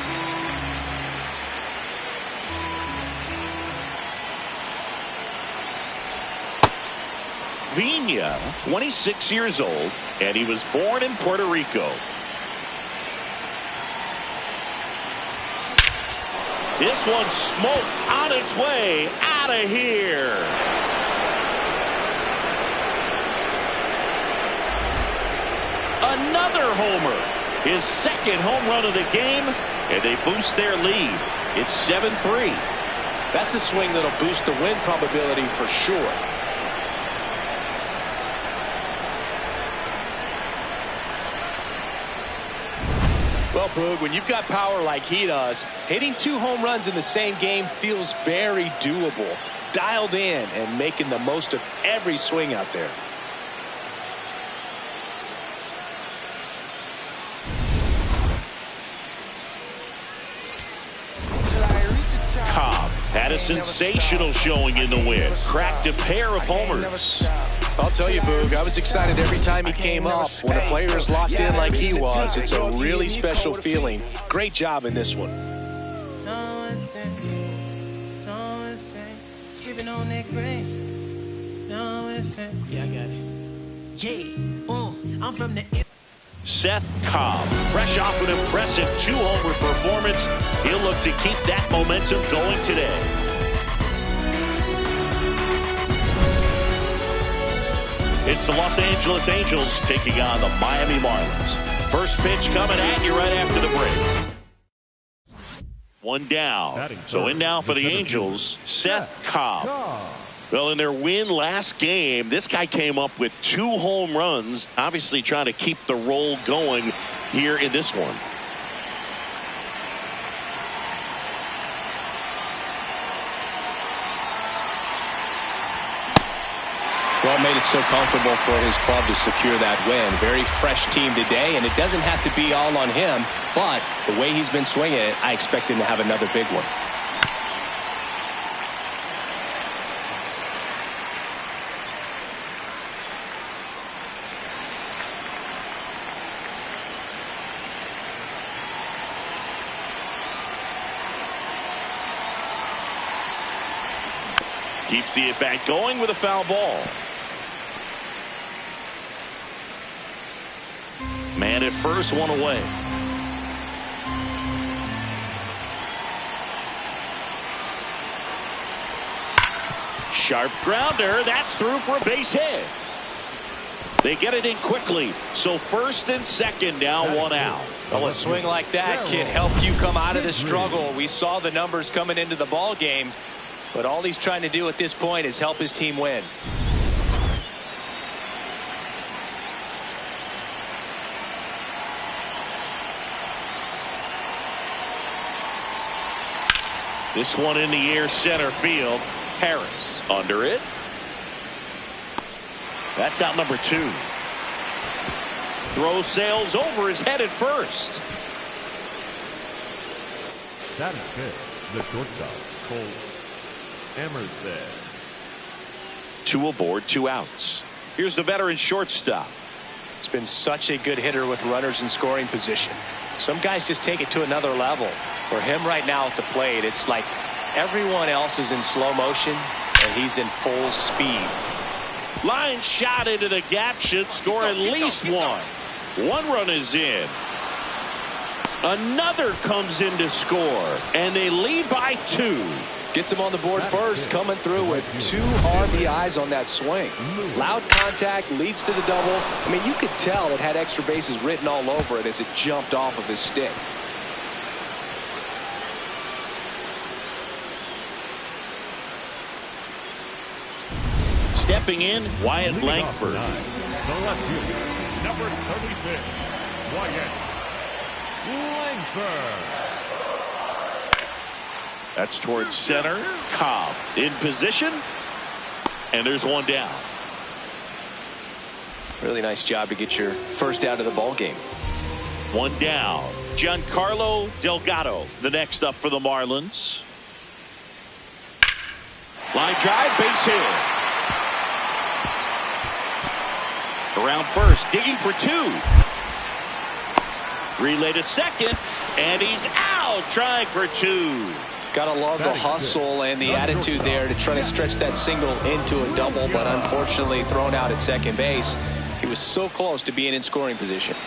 Speaker 1: Vina, 26 years old, and he was born in Puerto Rico. This one smoked on its way out of here. Another homer. His second home run of the game, and they boost their lead. It's 7-3.
Speaker 2: That's a swing that'll boost the win probability for sure. Well, Boog, when you've got power like he does, hitting 2 home runs in the same game feels very doable. Dialed in and making the most of every swing out there.
Speaker 1: Cobb had a sensational showing in the win. Cracked a pair of homers.
Speaker 2: I'll tell you, Boog, I was excited every time he came up. When a player is locked in like he was, it's a really special feeling. Great job in this one.
Speaker 5: Yeah, I got it. Yeah, I'm from the...
Speaker 1: Szen Cobb, fresh off an impressive 2-homer performance. He'll look to keep that momentum going today. It's the Los Angeles Angels taking on the Miami Marlins. First pitch coming at you right after the break. One down. So in now for the Angels, Szen Cobb. Well, in their win last game, this guy came up with 2 home runs, obviously trying to keep the roll going here in this one.
Speaker 2: Well, made it so comfortable for his club to secure that win. Very fresh team today, and it doesn't have to be all on him, but the way he's been swinging it, I expect him to have another big one.
Speaker 1: Keeps the at-bat going with a foul ball. Man at first, one away. Sharp grounder. That's through for a base hit. They get it in quickly. So first and second, now one out.
Speaker 2: Well, a swing like that can help you come out of the struggle. We saw the numbers coming into the ball game, but all he's trying to do at this point is help his team win.
Speaker 1: This one in the air, center field. Harris under it. That's out number 2. Throw sails over his head at first.
Speaker 3: That is good. The shortstop, Cole Emerson.
Speaker 1: 2 aboard, 2 outs. Here's the veteran shortstop.
Speaker 2: It's been such a good hitter with runners in scoring position. Some guys just take it to another level. For him right now at the plate, it's like everyone else is in slow motion and he's in full speed.
Speaker 1: Line shot into the gap, should score at least one. 1 run is in. Another comes in to score, and they lead by 2.
Speaker 2: Gets him on the board first, coming through with 2 RBIs on that swing. Loud contact leads to the double. I mean, you could tell it had extra bases written all over it as it jumped off of his stick.
Speaker 1: Stepping in, Wyatt Langford.
Speaker 3: The left fielder, number 36, Wyatt Langford.
Speaker 1: That's towards center. Cobb in position, and there's 1 down.
Speaker 2: Really nice job to get your first out of the ball game.
Speaker 1: 1 down. Giancarlo Delgado, the next up for the Marlins. Line drive, base hit. Around first, digging for 2. Relay to second, and he's out, trying for 2.
Speaker 2: Gotta love the hustle and the attitude there to try to stretch that single into a double, but unfortunately thrown out at second base. He was so close to being in scoring position.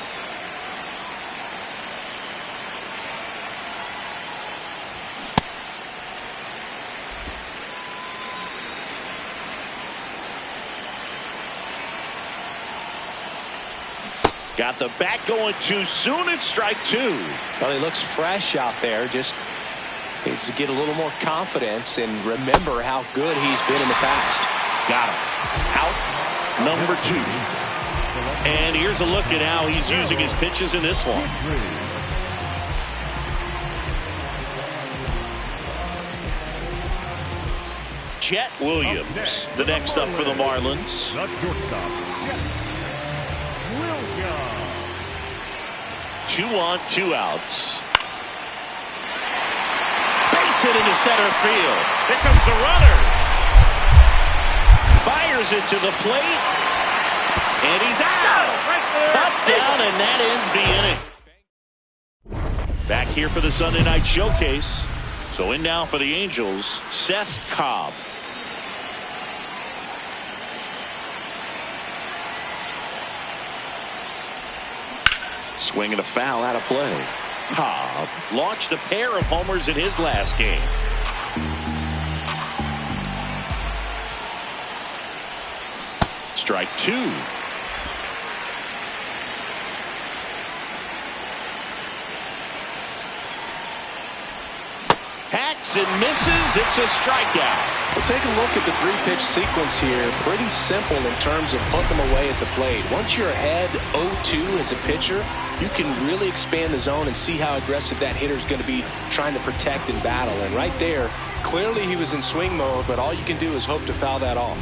Speaker 1: Got the bat going too soon. It's strike 2.
Speaker 2: Well, he looks fresh out there. Just needs to get a little more confidence and remember how good he's been in the past.
Speaker 1: Got him. Out number 2. And here's a look at how he's using his pitches in this one. Chet Williams, the next up for the Marlins.
Speaker 3: The shortstop,
Speaker 1: 2 on, 2 outs. Base hit into center field. Here comes the runner. Fires it to the plate. And he's out. Up, down, and that ends the inning. Back here for the Sunday night showcase. So in now for the Angels, Szen Cobb. Swing and a foul out of play. Cobb launched a pair of homers in his last game. Strike 2. Hacks and misses. It's a strikeout.
Speaker 2: Well, take a look at the 3-pitch sequence here. Pretty simple in terms of putting them away at the plate. Once you're ahead 0-2 as a pitcher, you can really expand the zone and see how aggressive that hitter is going to be trying to protect and battle. And right there, clearly he was in swing mode, but all you can do is hope to foul that off.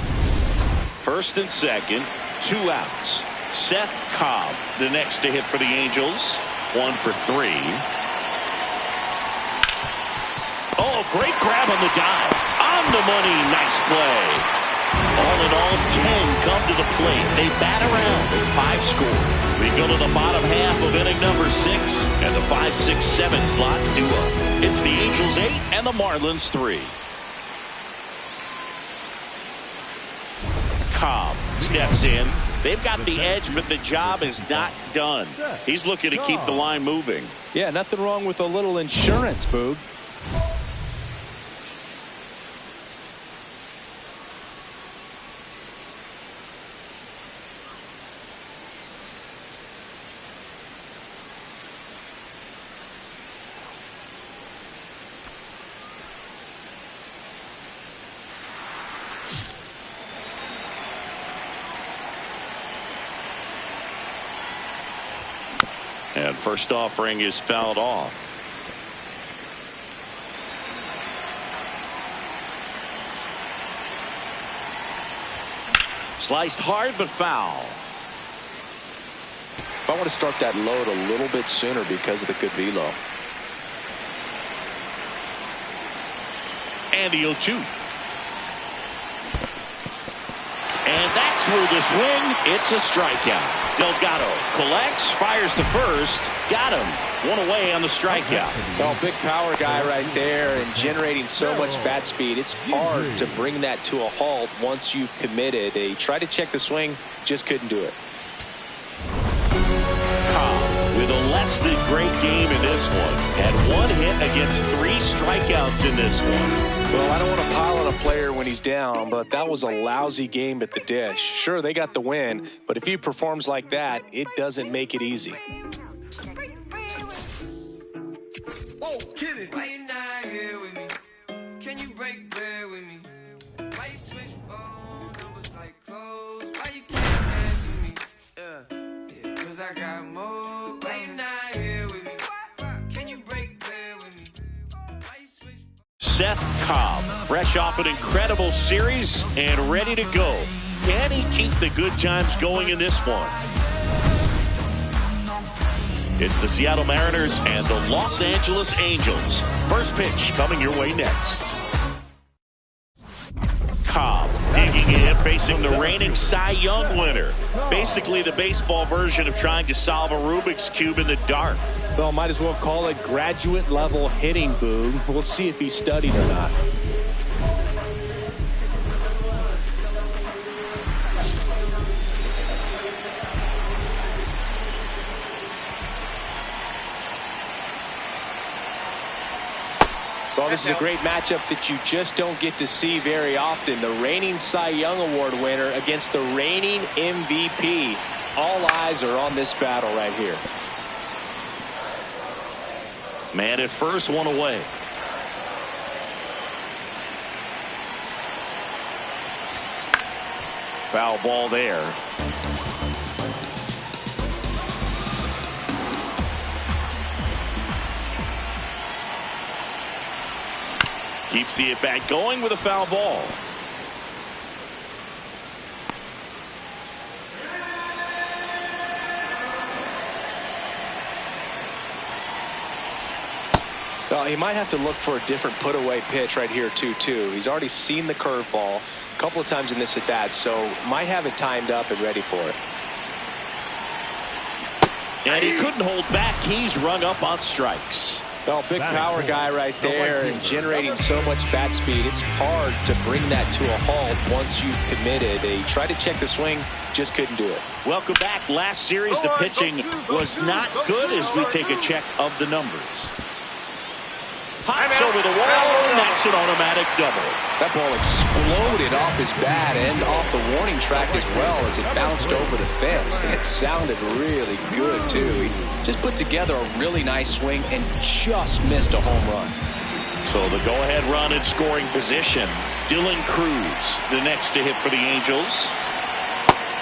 Speaker 1: First and second, 2 outs. Szen Cobb, the next to hit for the Angels. 1 for 3. Oh, great grab on the dive. On the money, nice play. All in all, 10 come to the plate. They bat around and 5 score. We go to the bottom half of inning number 6, and the 5, 6, 7 slots do up. It's the Angels 8 and the Marlins 3. Cobb steps in. They've got the edge, but the job is not done. He's looking to keep the line moving.
Speaker 2: Yeah, nothing wrong with a little insurance, Boog.
Speaker 1: And first offering is fouled off. Sliced hard, but foul.
Speaker 2: I want to start that load a little bit sooner because of the good velo.
Speaker 1: And the 0-2. And that's through the swing. It's a strikeout. Delgado collects, fires to first. Got him. One away on the strikeout.
Speaker 2: Well, big power guy right there and generating so much bat speed. It's hard to bring that to a halt once you've committed. They tried to check the swing, just couldn't do it.
Speaker 1: Cobb with a less than great game in this one. Had one hit against 3 strikeouts in this one.
Speaker 2: Well, I don't want to pile on a player when he's down, but that was a lousy game at the dish. Sure, they got the win, but if he performs like that, it doesn't make it easy.
Speaker 6: Oh, kid it. Why you not here with me? Can you break bread with me? Why you switch phone numbers like clothes? Why you can't answer me? Yeah, cause I got more. Why you not here with me? Can you break bread with me? Why you switch?
Speaker 1: Szen Cobb, fresh off an incredible series and ready to go. Can he keep the good times going in this one? It's the Seattle Mariners and the Los Angeles Angels. First pitch coming your way next. Cobb digging in, facing the reigning Cy Young winner. Basically the baseball version of trying to solve a Rubik's Cube in the dark.
Speaker 2: Well, might as well call it graduate level hitting, Boog. We'll see if he studied or not. Well, this is a great matchup that you just don't get to see very often. The reigning Cy Young Award winner against the reigning MVP. All eyes are on this battle right here.
Speaker 1: Man at first, one away. Foul ball there. Keeps the at-bat going with a foul ball.
Speaker 2: Well, he might have to look for a different put-away pitch right here, too. He's already seen the curveball a couple of times in this at-bat, so might have it timed up and ready for it.
Speaker 1: And he couldn't hold back. He's rung up on strikes.
Speaker 2: Well, big power guy right there and generating so much bat speed. It's hard to bring that to a halt once you've committed. They tried to check the swing, just couldn't do it.
Speaker 1: Welcome back. Last series, the pitching was not good as we take a check of the numbers. Pops over the wall, and that's an automatic double.
Speaker 2: That ball exploded off his bat and off the warning track as well as it bounced over the fence. It sounded really good, too. He just put together a really nice swing and just missed a home run.
Speaker 1: So the go-ahead run in scoring position. Dylan Cruz, the next to hit for the Angels.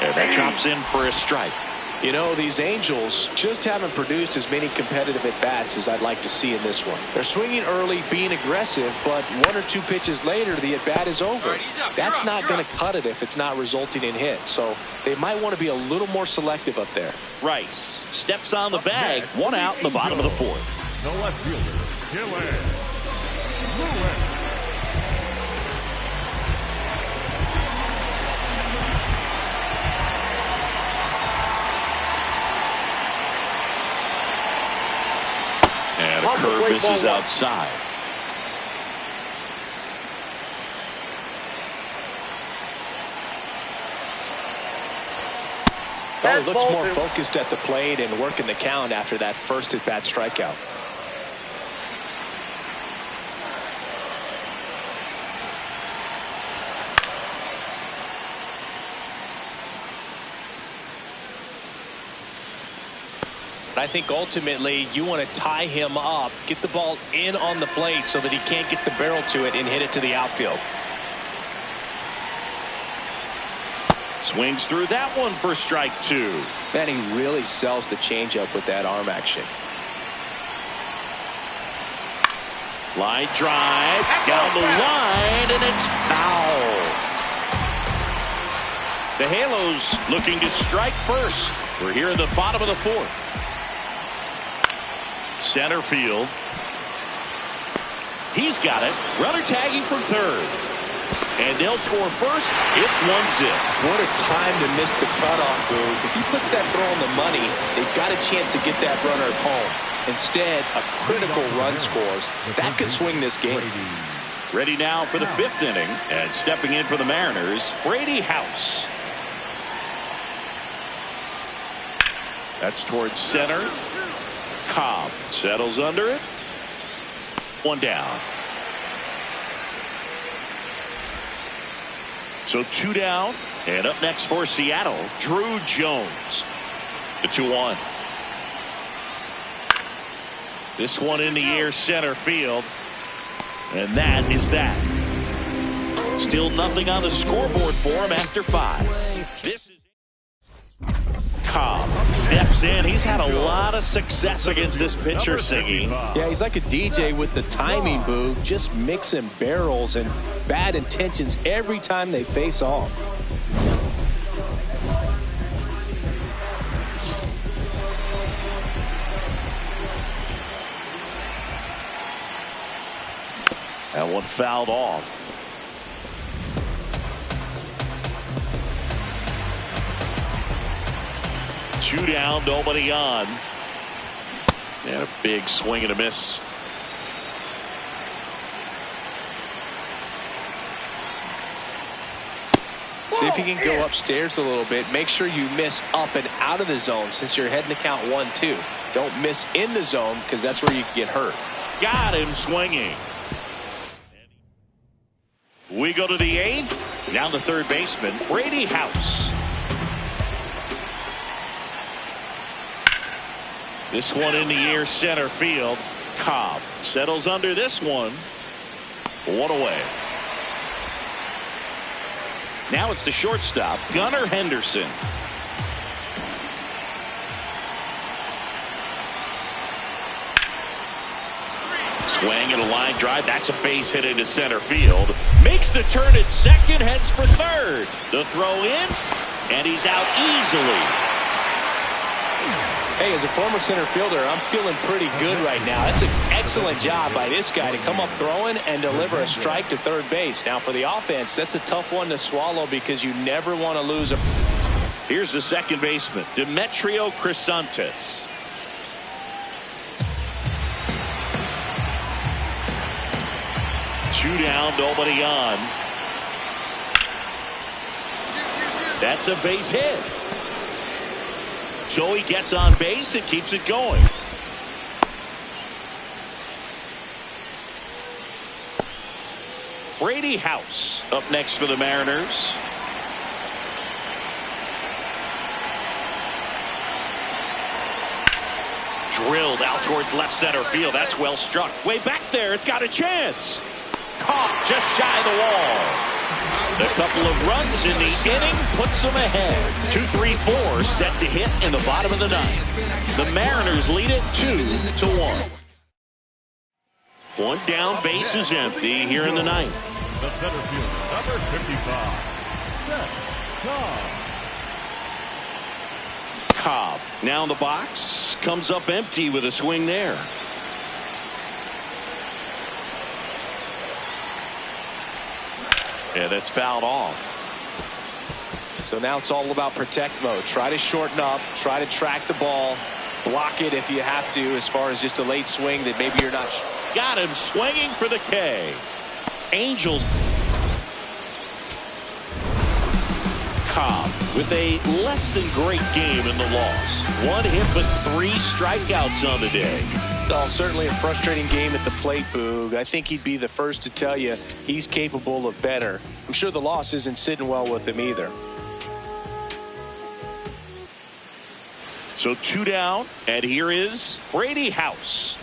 Speaker 1: And that chops in for a strike.
Speaker 2: You know, these Angels just haven't produced as many competitive at-bats as I'd like to see in this one. They're swinging early, being aggressive, but 1 or 2 pitches later, the at-bat is over. Right, that's not going to cut it if it's not resulting in hits. So they might want to be a little more selective up there.
Speaker 1: Rice steps on the bag. 1 out in the bottom of the 4th.
Speaker 3: The left fielder, Lewis.
Speaker 1: And a curve misses outside.
Speaker 2: Well, he looks more focused at the plate and working the count after that first at-bat strikeout. I think ultimately you want to tie him up, get the ball in on the plate so that he can't get the barrel to it and hit it to the outfield.
Speaker 1: Swings through that one for strike 2.
Speaker 2: Man, he really sells the changeup with that arm action.
Speaker 1: Line drive down the line, and it's foul. The Halos looking to strike first. We're here in the bottom of the 4th. Center field. He's got it. Runner tagging from 3rd. And they'll score first. It's 1-zip.
Speaker 2: What a time to miss the cutoff, Boo. If he puts that throw on the money, they've got a chance to get that runner home. Instead, a critical run scores. That could swing this game.
Speaker 1: Ready now for the 5th inning. And stepping in for the Mariners, Brady House. That's towards center. Cobb settles under it. 1 down. So 2 down, and up next for Seattle, Drew Jones. The 2-1. This one in the air, center field, and that is that. Still nothing on the scoreboard for him after 5. This is Cobb steps in. He's had a lot of success against this pitcher, Singing.
Speaker 2: Yeah, he's like a DJ with the timing, Boo. Just mixing barrels and bad intentions every time they face off.
Speaker 1: That one fouled off. Two down, nobody on. And a big swing and a miss.
Speaker 2: See if you can go upstairs a little bit. Make sure you miss up and out of the zone since you're heading to count 1-2. Don't miss in the zone because that's where you can get hurt.
Speaker 1: Got him swinging. We go to the 8th. Now the 3rd baseman, Brady House. This one in the air, center field. Cobb settles under this one. 1 away. Now it's the shortstop, Gunnar Henderson. Swing and a line drive. That's a base hit into center field. Makes the turn at second, heads for 3rd. The throw in, and he's out easily.
Speaker 2: Hey, as a former center fielder, I'm feeling pretty good right now. That's an excellent job by this guy to come up throwing and deliver a strike to 3rd base. Now, for the offense, that's a tough one to swallow because you never want to lose a...
Speaker 1: Here's the second baseman, Demetrio Crisantes. Two down, nobody on. That's a base hit. So he gets on base and keeps it going. Brady House up next for the Mariners. Drilled out towards left center field. That's well struck. Way back there. It's got a chance. Caught just shy of the wall. A couple of runs in the inning puts them ahead. 2-3-4 set to hit in the bottom of the 9th. The Mariners lead it 2-1. One down, base is empty here in the 9th.
Speaker 3: The center fielder, number 55, Szen Cobb.
Speaker 1: Cobb now in the box, comes up empty with a swing there. Yeah, that's fouled off.
Speaker 2: So now it's all about protect mode. Try to shorten up, try to track the ball, block it if you have to, as far as just a late swing that maybe you're not.
Speaker 1: Got him swinging for the K. Angels. Cobb with a less than great game in the loss. 1 hit but 3 strikeouts on the day.
Speaker 2: Oh, certainly a frustrating game at the plate, Boog. I think he'd be the first to tell you he's capable of better. I'm sure the loss isn't sitting well with him either.
Speaker 1: So 2 down, and here is Brady House.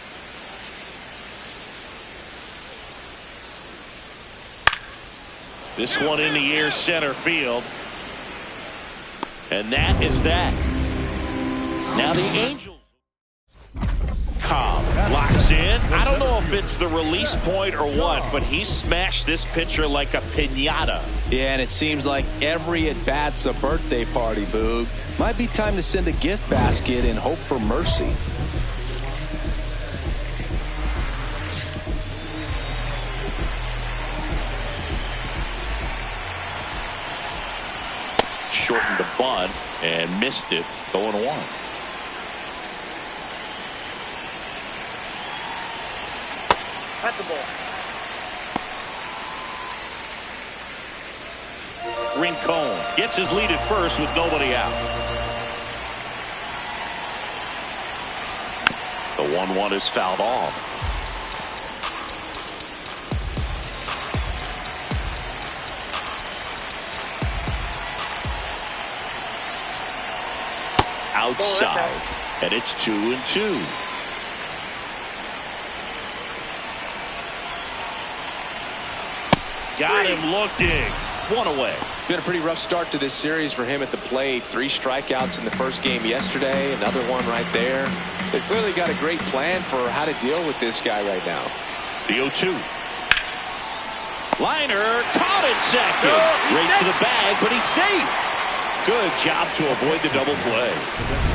Speaker 1: This one in the air, center field. And that is that. Now the Angels. Cobb locks in. I don't know if it's the release point or what, but he smashed this pitcher like a piñata.
Speaker 2: Yeah, and it seems like every at-bat's a birthday party, Boog. Might be time to send a gift basket and hope for mercy.
Speaker 1: Shortened the bunt and missed it. 0-1.
Speaker 4: That's the ball.
Speaker 1: Rincon gets his lead at first with nobody out. The 1-1 is fouled off. Outside, and it's 2-2. Got him looking. One away.
Speaker 2: Been a pretty rough start to this series for him at the plate. 3 strikeouts in the first game yesterday. Another one right there. They've clearly got a great plan for how to deal with this guy right now.
Speaker 1: The 0-2. Liner caught at second. Race to the bag, but he's safe. Good job to avoid the double play.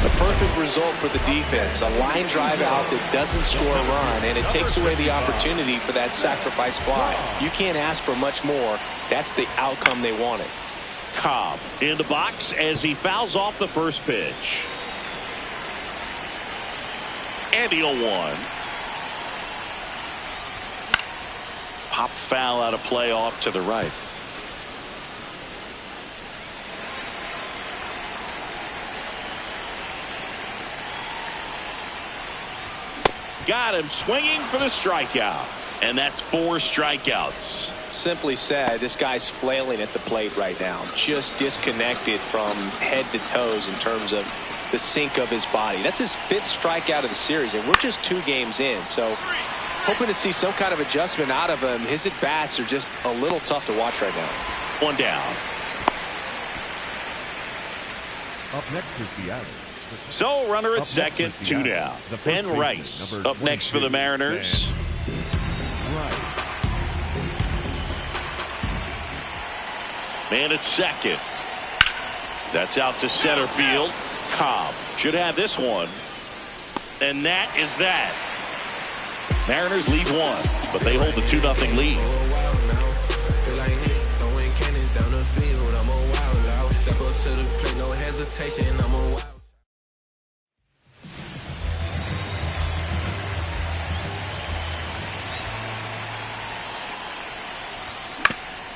Speaker 2: A perfect result for the defense. A line drive out that doesn't score a run, and it takes away the opportunity for that sacrifice fly. You can't ask for much more. That's the outcome they wanted.
Speaker 1: Cobb in the box as he fouls off the first pitch. And the 0-1. Pop foul out of play off to the right. Got him swinging for the strikeout. And that's 4 strikeouts.
Speaker 2: Simply said, this guy's flailing at the plate right now. Just disconnected from head to toes in terms of the sink of his body. That's his 5th strikeout of the series, and we're just 2 games in. So hoping to see some kind of adjustment out of him. His at-bats are just a little tough to watch right now.
Speaker 1: 1 down.
Speaker 3: Up next is the Adams.
Speaker 1: So runner at second, 2 down. Ben Rice up next for the Mariners. Man at second. That's out to center field. Cobb should have this one. And that is that. Mariners lead 1, but they hold the 2-0 lead.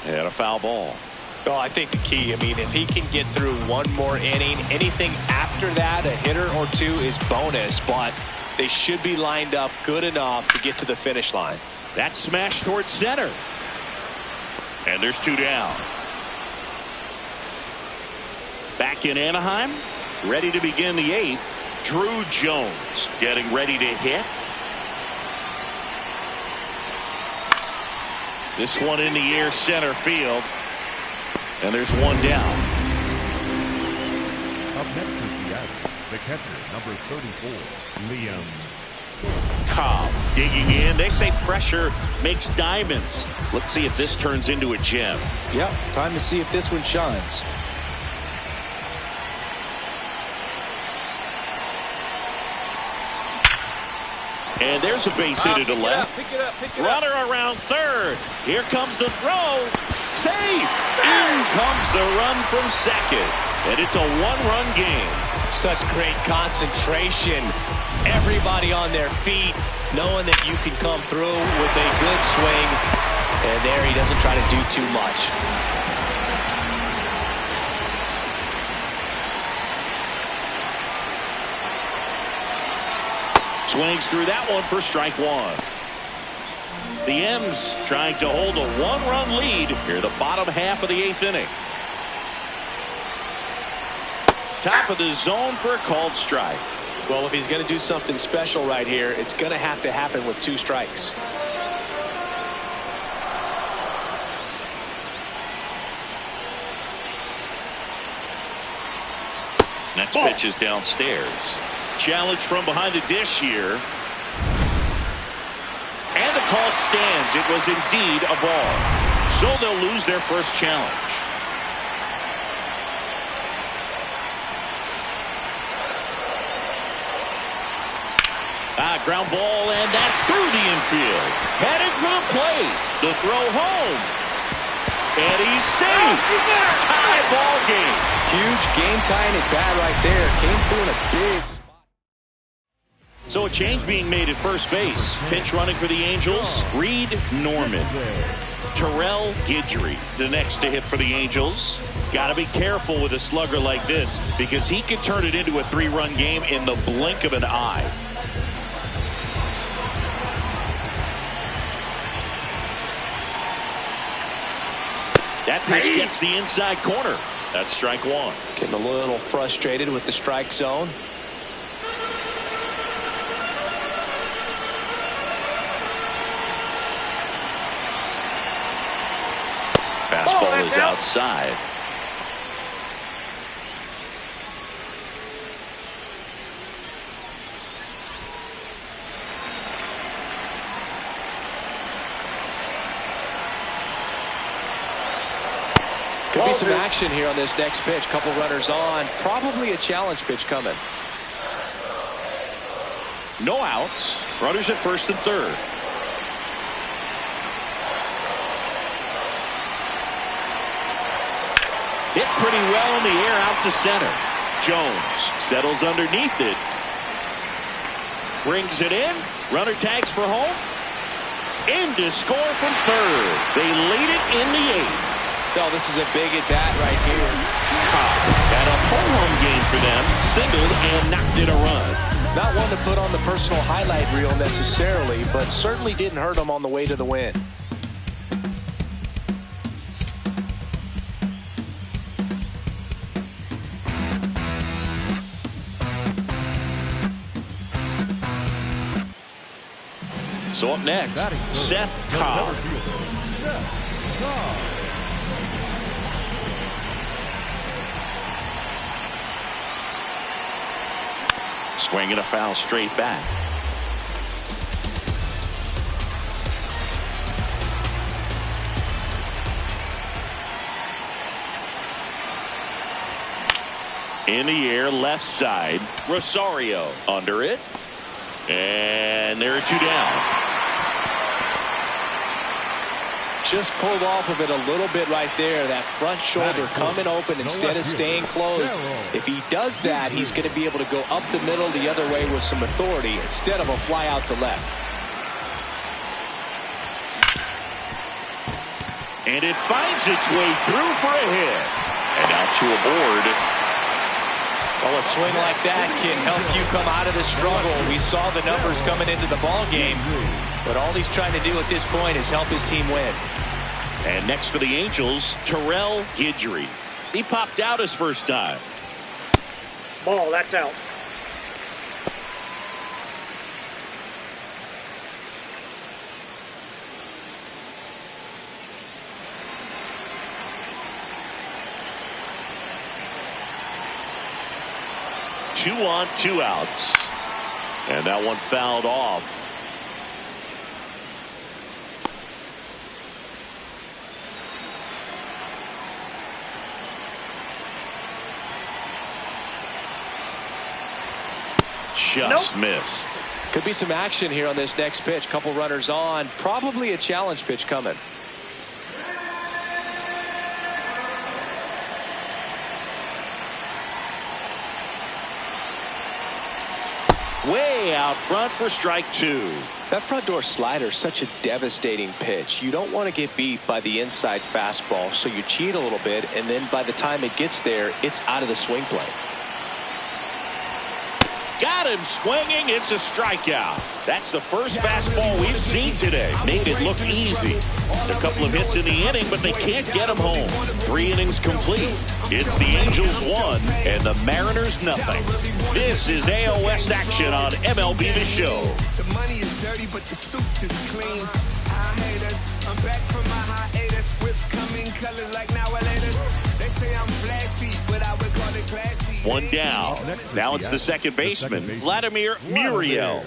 Speaker 1: And a foul ball.
Speaker 2: Oh, I think the key, if he can get through 1 more inning, anything after that, a hitter or 2 is bonus, but they should be lined up good enough to get to the finish line.
Speaker 1: That smash towards center. And there's 2 down. Back in Anaheim, ready to begin the 8th. Drew Jones getting ready to hit. This one in the air, center field. And there's 1 down.
Speaker 3: Up next is the Adams, the catcher, number 34, Liam.
Speaker 1: Cobb digging in. They say pressure makes diamonds. Let's see if this turns into a gem.
Speaker 2: Yep, time to see if this one shines.
Speaker 1: And there's a base hit to left.
Speaker 8: Pick it up.
Speaker 1: Runner around third. Here comes the throw. Safe. In comes the run from second. And it's a 1-run game.
Speaker 2: Such great concentration. Everybody on their feet, knowing that you can come through with a good swing. And there he doesn't try to do too much.
Speaker 1: Swings through that one for strike 1. The M's trying to hold a 1-run lead here the bottom half of the 8th inning. Top of the zone for a called strike.
Speaker 2: Well, if he's going to do something special right here, it's going to happen with 2 strikes.
Speaker 1: Next pitch is downstairs. Challenge from behind the dish here. And the call stands. It was indeed a ball. So they'll lose their first challenge. Ground ball, and that's through the infield. Headed for the plate. The throw home. And he's safe. Tie ball game.
Speaker 2: Huge game-tying at bat right there. Came through in a big spot.
Speaker 1: So a change being made at first base. Pitch running for the Angels. Reed Norman. Terrell Guidry, the next to hit for the Angels. Got to be careful with a slugger like this because he could turn it into a 3-run game in the blink of an eye. That pitch gets the inside corner. That's strike one.
Speaker 2: Getting a little frustrated with the strike zone.
Speaker 1: Fastball is outside.
Speaker 2: Could be some action here on this next pitch. Couple runners on. Probably a challenge pitch coming.
Speaker 1: No outs. Runners at first and third. Hit pretty well in the air out to center. Jones settles underneath it. Brings it in. Runner tags for home. In to score from third. They lead it in the 8th.
Speaker 2: Oh, this is a big at bat right here.
Speaker 1: Had a home run game for them. Singled and knocked in a run.
Speaker 2: Not one to put on the personal highlight reel necessarily, but certainly didn't hurt them on the way to the win.
Speaker 1: So up next, Szen Cobb. Swinging a foul straight back. In the air, left side. Rosario under it. And there are 2 down.
Speaker 2: Just pulled off of it a little bit right there. That front shoulder coming open instead of staying closed. If he does that, he's going to be able to go up the middle the other way with some authority instead of a fly out to left.
Speaker 1: And it finds its way through for a hit. And out to a board.
Speaker 2: Well, a swing like that can help you come out of the struggle. We saw the numbers coming into the ball game, but all he's trying to do at this point is help his team win.
Speaker 1: And next for the Angels, Terrell Guidry. He popped out his first time.
Speaker 4: Ball, that's out.
Speaker 1: Two on, 2 outs. And that one fouled off. Just missed.
Speaker 2: Could be some action here on this next pitch. Couple runners on. Probably a challenge pitch coming.
Speaker 1: Way out front for strike 2.
Speaker 2: That front door slider is such a devastating pitch. You don't want to get beat by the inside fastball, so you cheat a little bit, and then by the time it gets there, it's out of the swing plane.
Speaker 1: Got him swinging. It's a strikeout. That's the first fastball we've seen today. Made it look easy. A couple of hits in the inning, but they can't get him home. 3 innings complete. It's the Angels 1 and the Mariners nothing. This is AL West action on MLB The Show.
Speaker 6: The money is dirty, but the suits is clean. Haters, I'm back from my hiatus. Whips come in colors like now or later. They say I'm flashy, but I would call it classy.
Speaker 1: One down. Now it's the second baseman, Vladimir Muriel.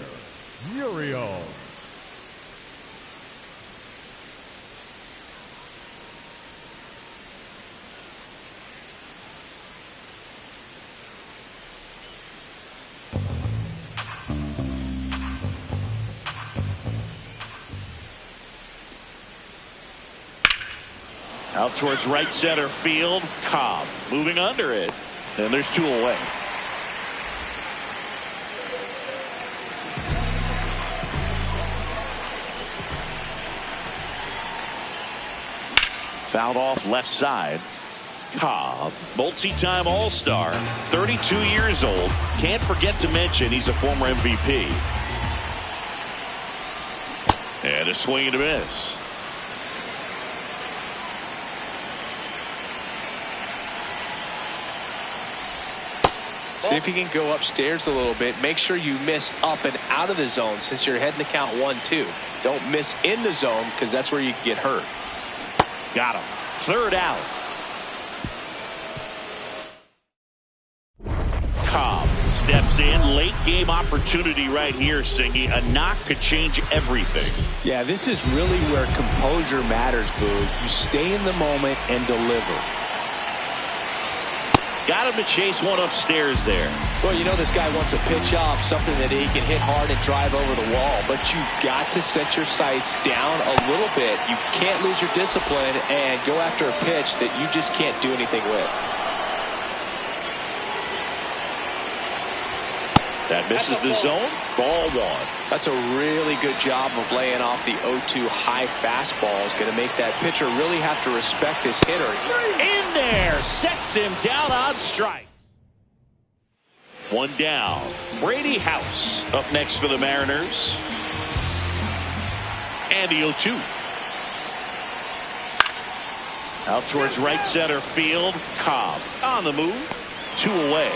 Speaker 1: Out towards right center field. Cobb moving under it. And there's two away. Fouled off left side. Cobb, multi-time All-Star, 32 years old. Can't forget to mention he's a former MVP. And a swing and a miss.
Speaker 2: See if you can go upstairs a little bit. Make sure you miss up and out of the zone since you're heading to count 1-2. Don't miss in the zone because that's where you can get hurt.
Speaker 1: Got him. Third out. Cobb steps in. Late game opportunity right here, Singy. A knock could change everything.
Speaker 2: Yeah, this is really where composure matters, Boog. You stay in the moment and deliver.
Speaker 1: Got him to chase one upstairs there.
Speaker 2: Well, you know this guy wants a pitch up, something that he can hit hard and drive over the wall. But you've got to set your sights down a little bit. You can't lose your discipline and go after a pitch that you just can't do anything with.
Speaker 1: That misses the zone. Ball one.
Speaker 2: That's a really good job of laying off the 0-2 high fastball. Is going to make that pitcher really have to respect this hitter.
Speaker 1: In there. Sets him down on strike. One down. Brady House up next for the Mariners. And the 0-2. Out towards right center field. Cobb on the move. Two away.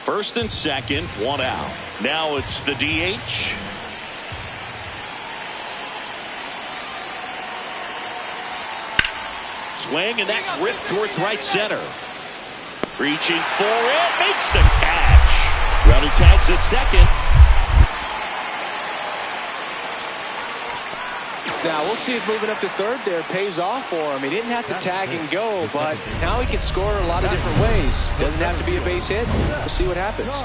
Speaker 1: First and second, one out. Now it's the DH. Swing, and that's ripped towards right center. Reaching for it, makes the catch. Runner tags at second.
Speaker 2: Now we'll see if moving up to third there pays off for him. He didn't have to tag and go, but now he can score a lot of different ways. Doesn't have to be a base hit. We'll see what happens.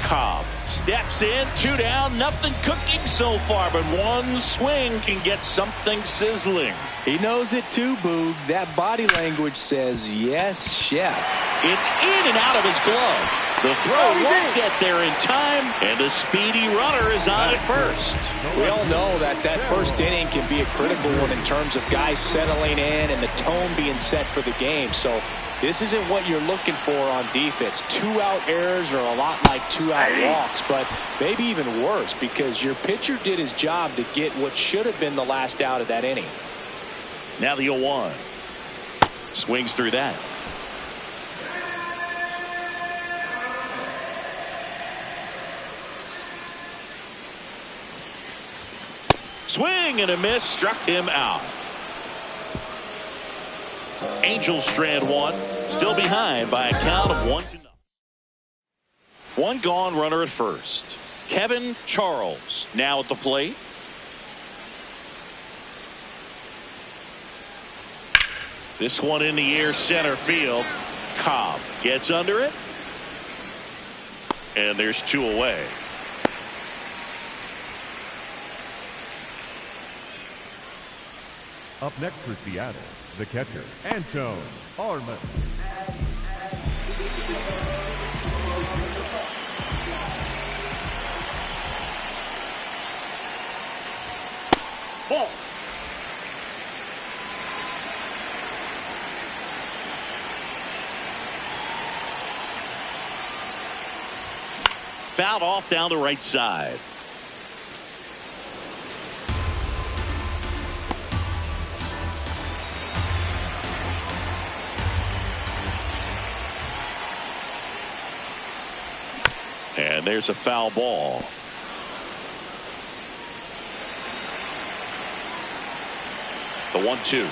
Speaker 1: Cobb steps in, two down, nothing cooking so far, but one swing can get something sizzling.
Speaker 2: He knows it too, Boog. That body language says yes, chef.
Speaker 1: It's in and out of his glove. The throw won't get there in time, and the speedy runner is on at first.
Speaker 2: We all know that that first inning can be a critical one in terms of guys settling in and the tone being set for the game. So this isn't what you're looking for on defense. 2-out errors are a lot like 2-out walks, but maybe even worse because your pitcher did his job to get what should have been the last out of that inning.
Speaker 1: Now the 0-1. Swings through that. Swing and a miss, struck him out. Angels strand one, still behind by a count of 1-0. One gone, runner at first. Kevin Charles now at the plate. This one in the air, center field. Cobb gets under it. And there's two away.
Speaker 3: Up next for Seattle, the catcher, Anton Arman.
Speaker 4: Ball.
Speaker 1: Fouled off down the right side. And there's a foul ball. The 1-2.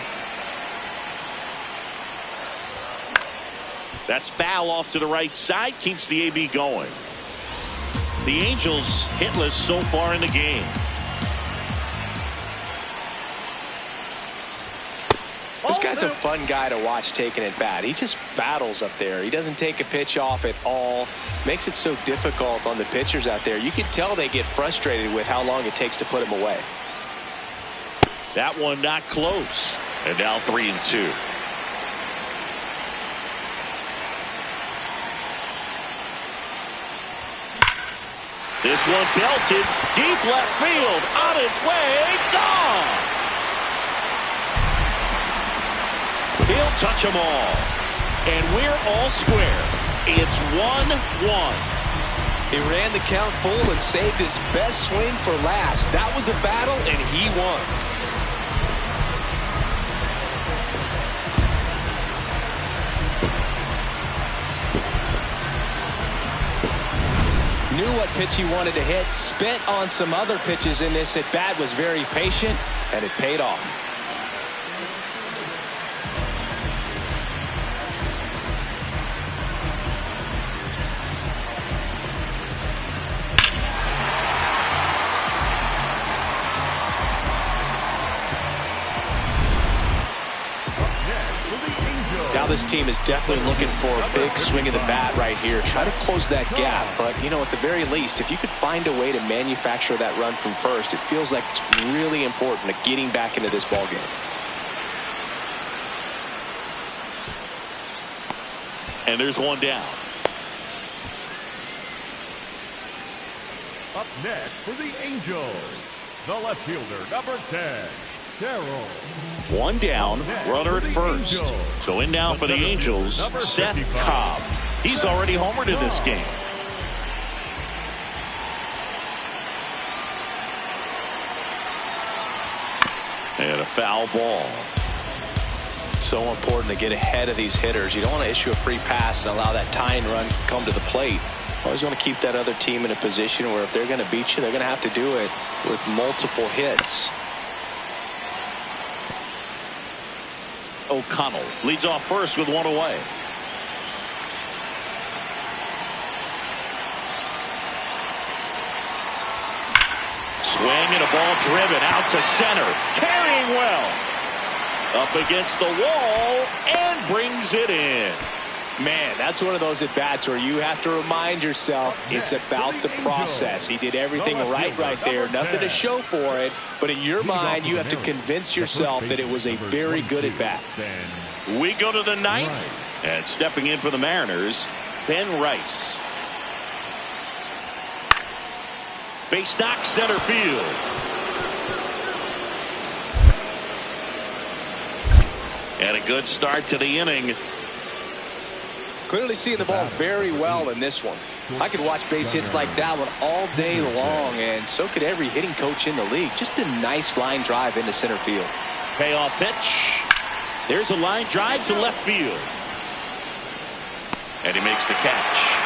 Speaker 1: That's foul off to the right side. Keeps the AB going. The Angels hitless so far in the game.
Speaker 2: This guy's a fun guy to watch taking at bat. He just battles up there. He doesn't take a pitch off at all. Makes it so difficult on the pitchers out there. You can tell they get frustrated with how long it takes to put him away.
Speaker 1: That one not close. And now 3-2. This one belted deep left field. On its way. Gone. He'll touch them all. And we're all square. It's 1-1.
Speaker 2: He ran the count full and saved his best swing for last. That was a battle, and he won. Knew what pitch he wanted to hit. Spent on some other pitches in this at bat. Was very patient, and it paid off. Now this team is definitely looking for a big swing of the bat right here. Try to close that gap. But, you know, at the very least, if you could find a way to manufacture that run from first, it feels like it's really important to getting back into this ballgame.
Speaker 1: And there's one down.
Speaker 3: Up next for the Angels, the left fielder, number 10, Steroid.
Speaker 1: One down, runner at first. So in now for the Angels, Szen Cobb. He's already homered in this game. And a foul ball.
Speaker 2: So important to get ahead of these hitters. You don't want to issue a free pass and allow that tying run to come to the plate. Always want to keep that other team in a position where if they're going to beat you, they're going to have to do it with multiple hits.
Speaker 1: O'Connell leads off first with one away. Swing and a ball driven out to center. Carrying well. Up against the wall and brings it in.
Speaker 2: Man, that's one of those at-bats where you have to remind yourself it's about the process. He did everything right there. Nothing to show for it. But in your mind, you have to convince yourself that it was a very good at-bat.
Speaker 1: We go to the ninth. And stepping in for the Mariners, Ben Rice. Base knock center field. And a good start to the inning.
Speaker 2: Clearly seeing the ball very well in this one. I could watch base hits like that one all day long, and so could every hitting coach in the league. Just a nice line drive into center field.
Speaker 1: Payoff pitch. There's a line drive to left field. And he makes the catch.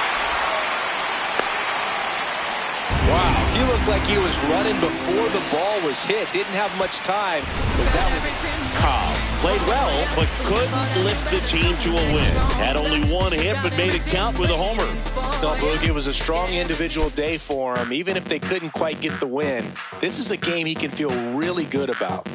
Speaker 2: Wow, he looked like he was running before the ball was hit. Didn't have much time.
Speaker 1: Cobb played well, but couldn't lift the team to a win. Had only one hit, but made it count with a homer.
Speaker 2: No, Boog, it was a strong individual day for him. Even if they couldn't quite get the win, this is a game he can feel really good about.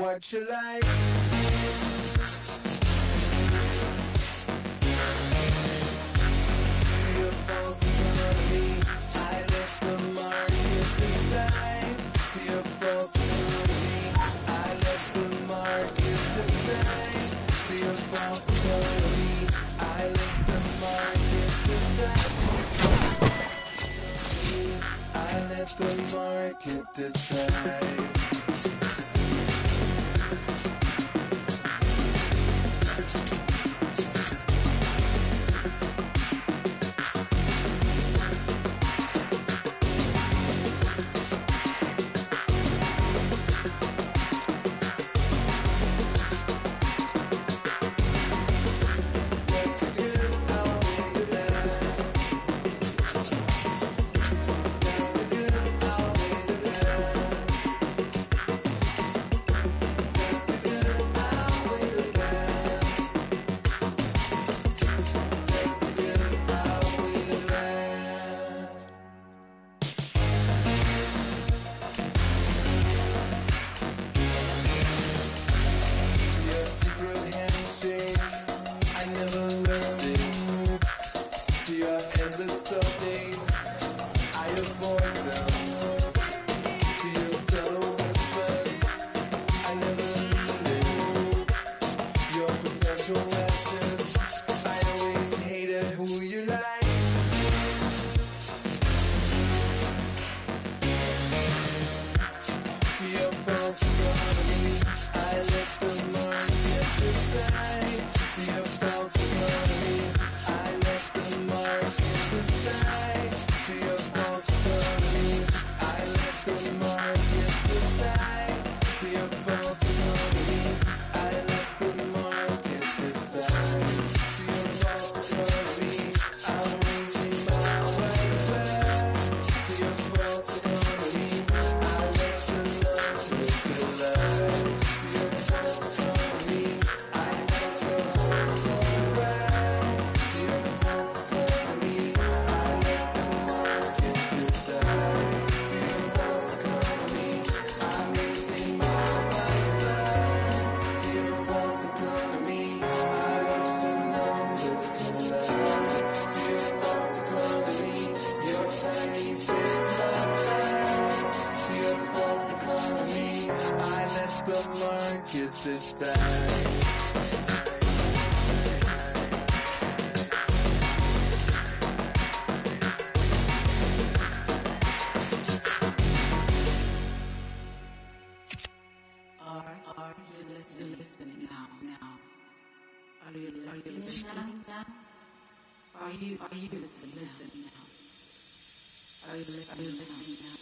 Speaker 6: what you like. To your false economy, I let the market decide. To your false economy, I let the market decide. To your false economy, I let the market decide. I let the market decide.
Speaker 10: Are you listening now? Are you listening now?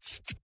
Speaker 7: Szencobb.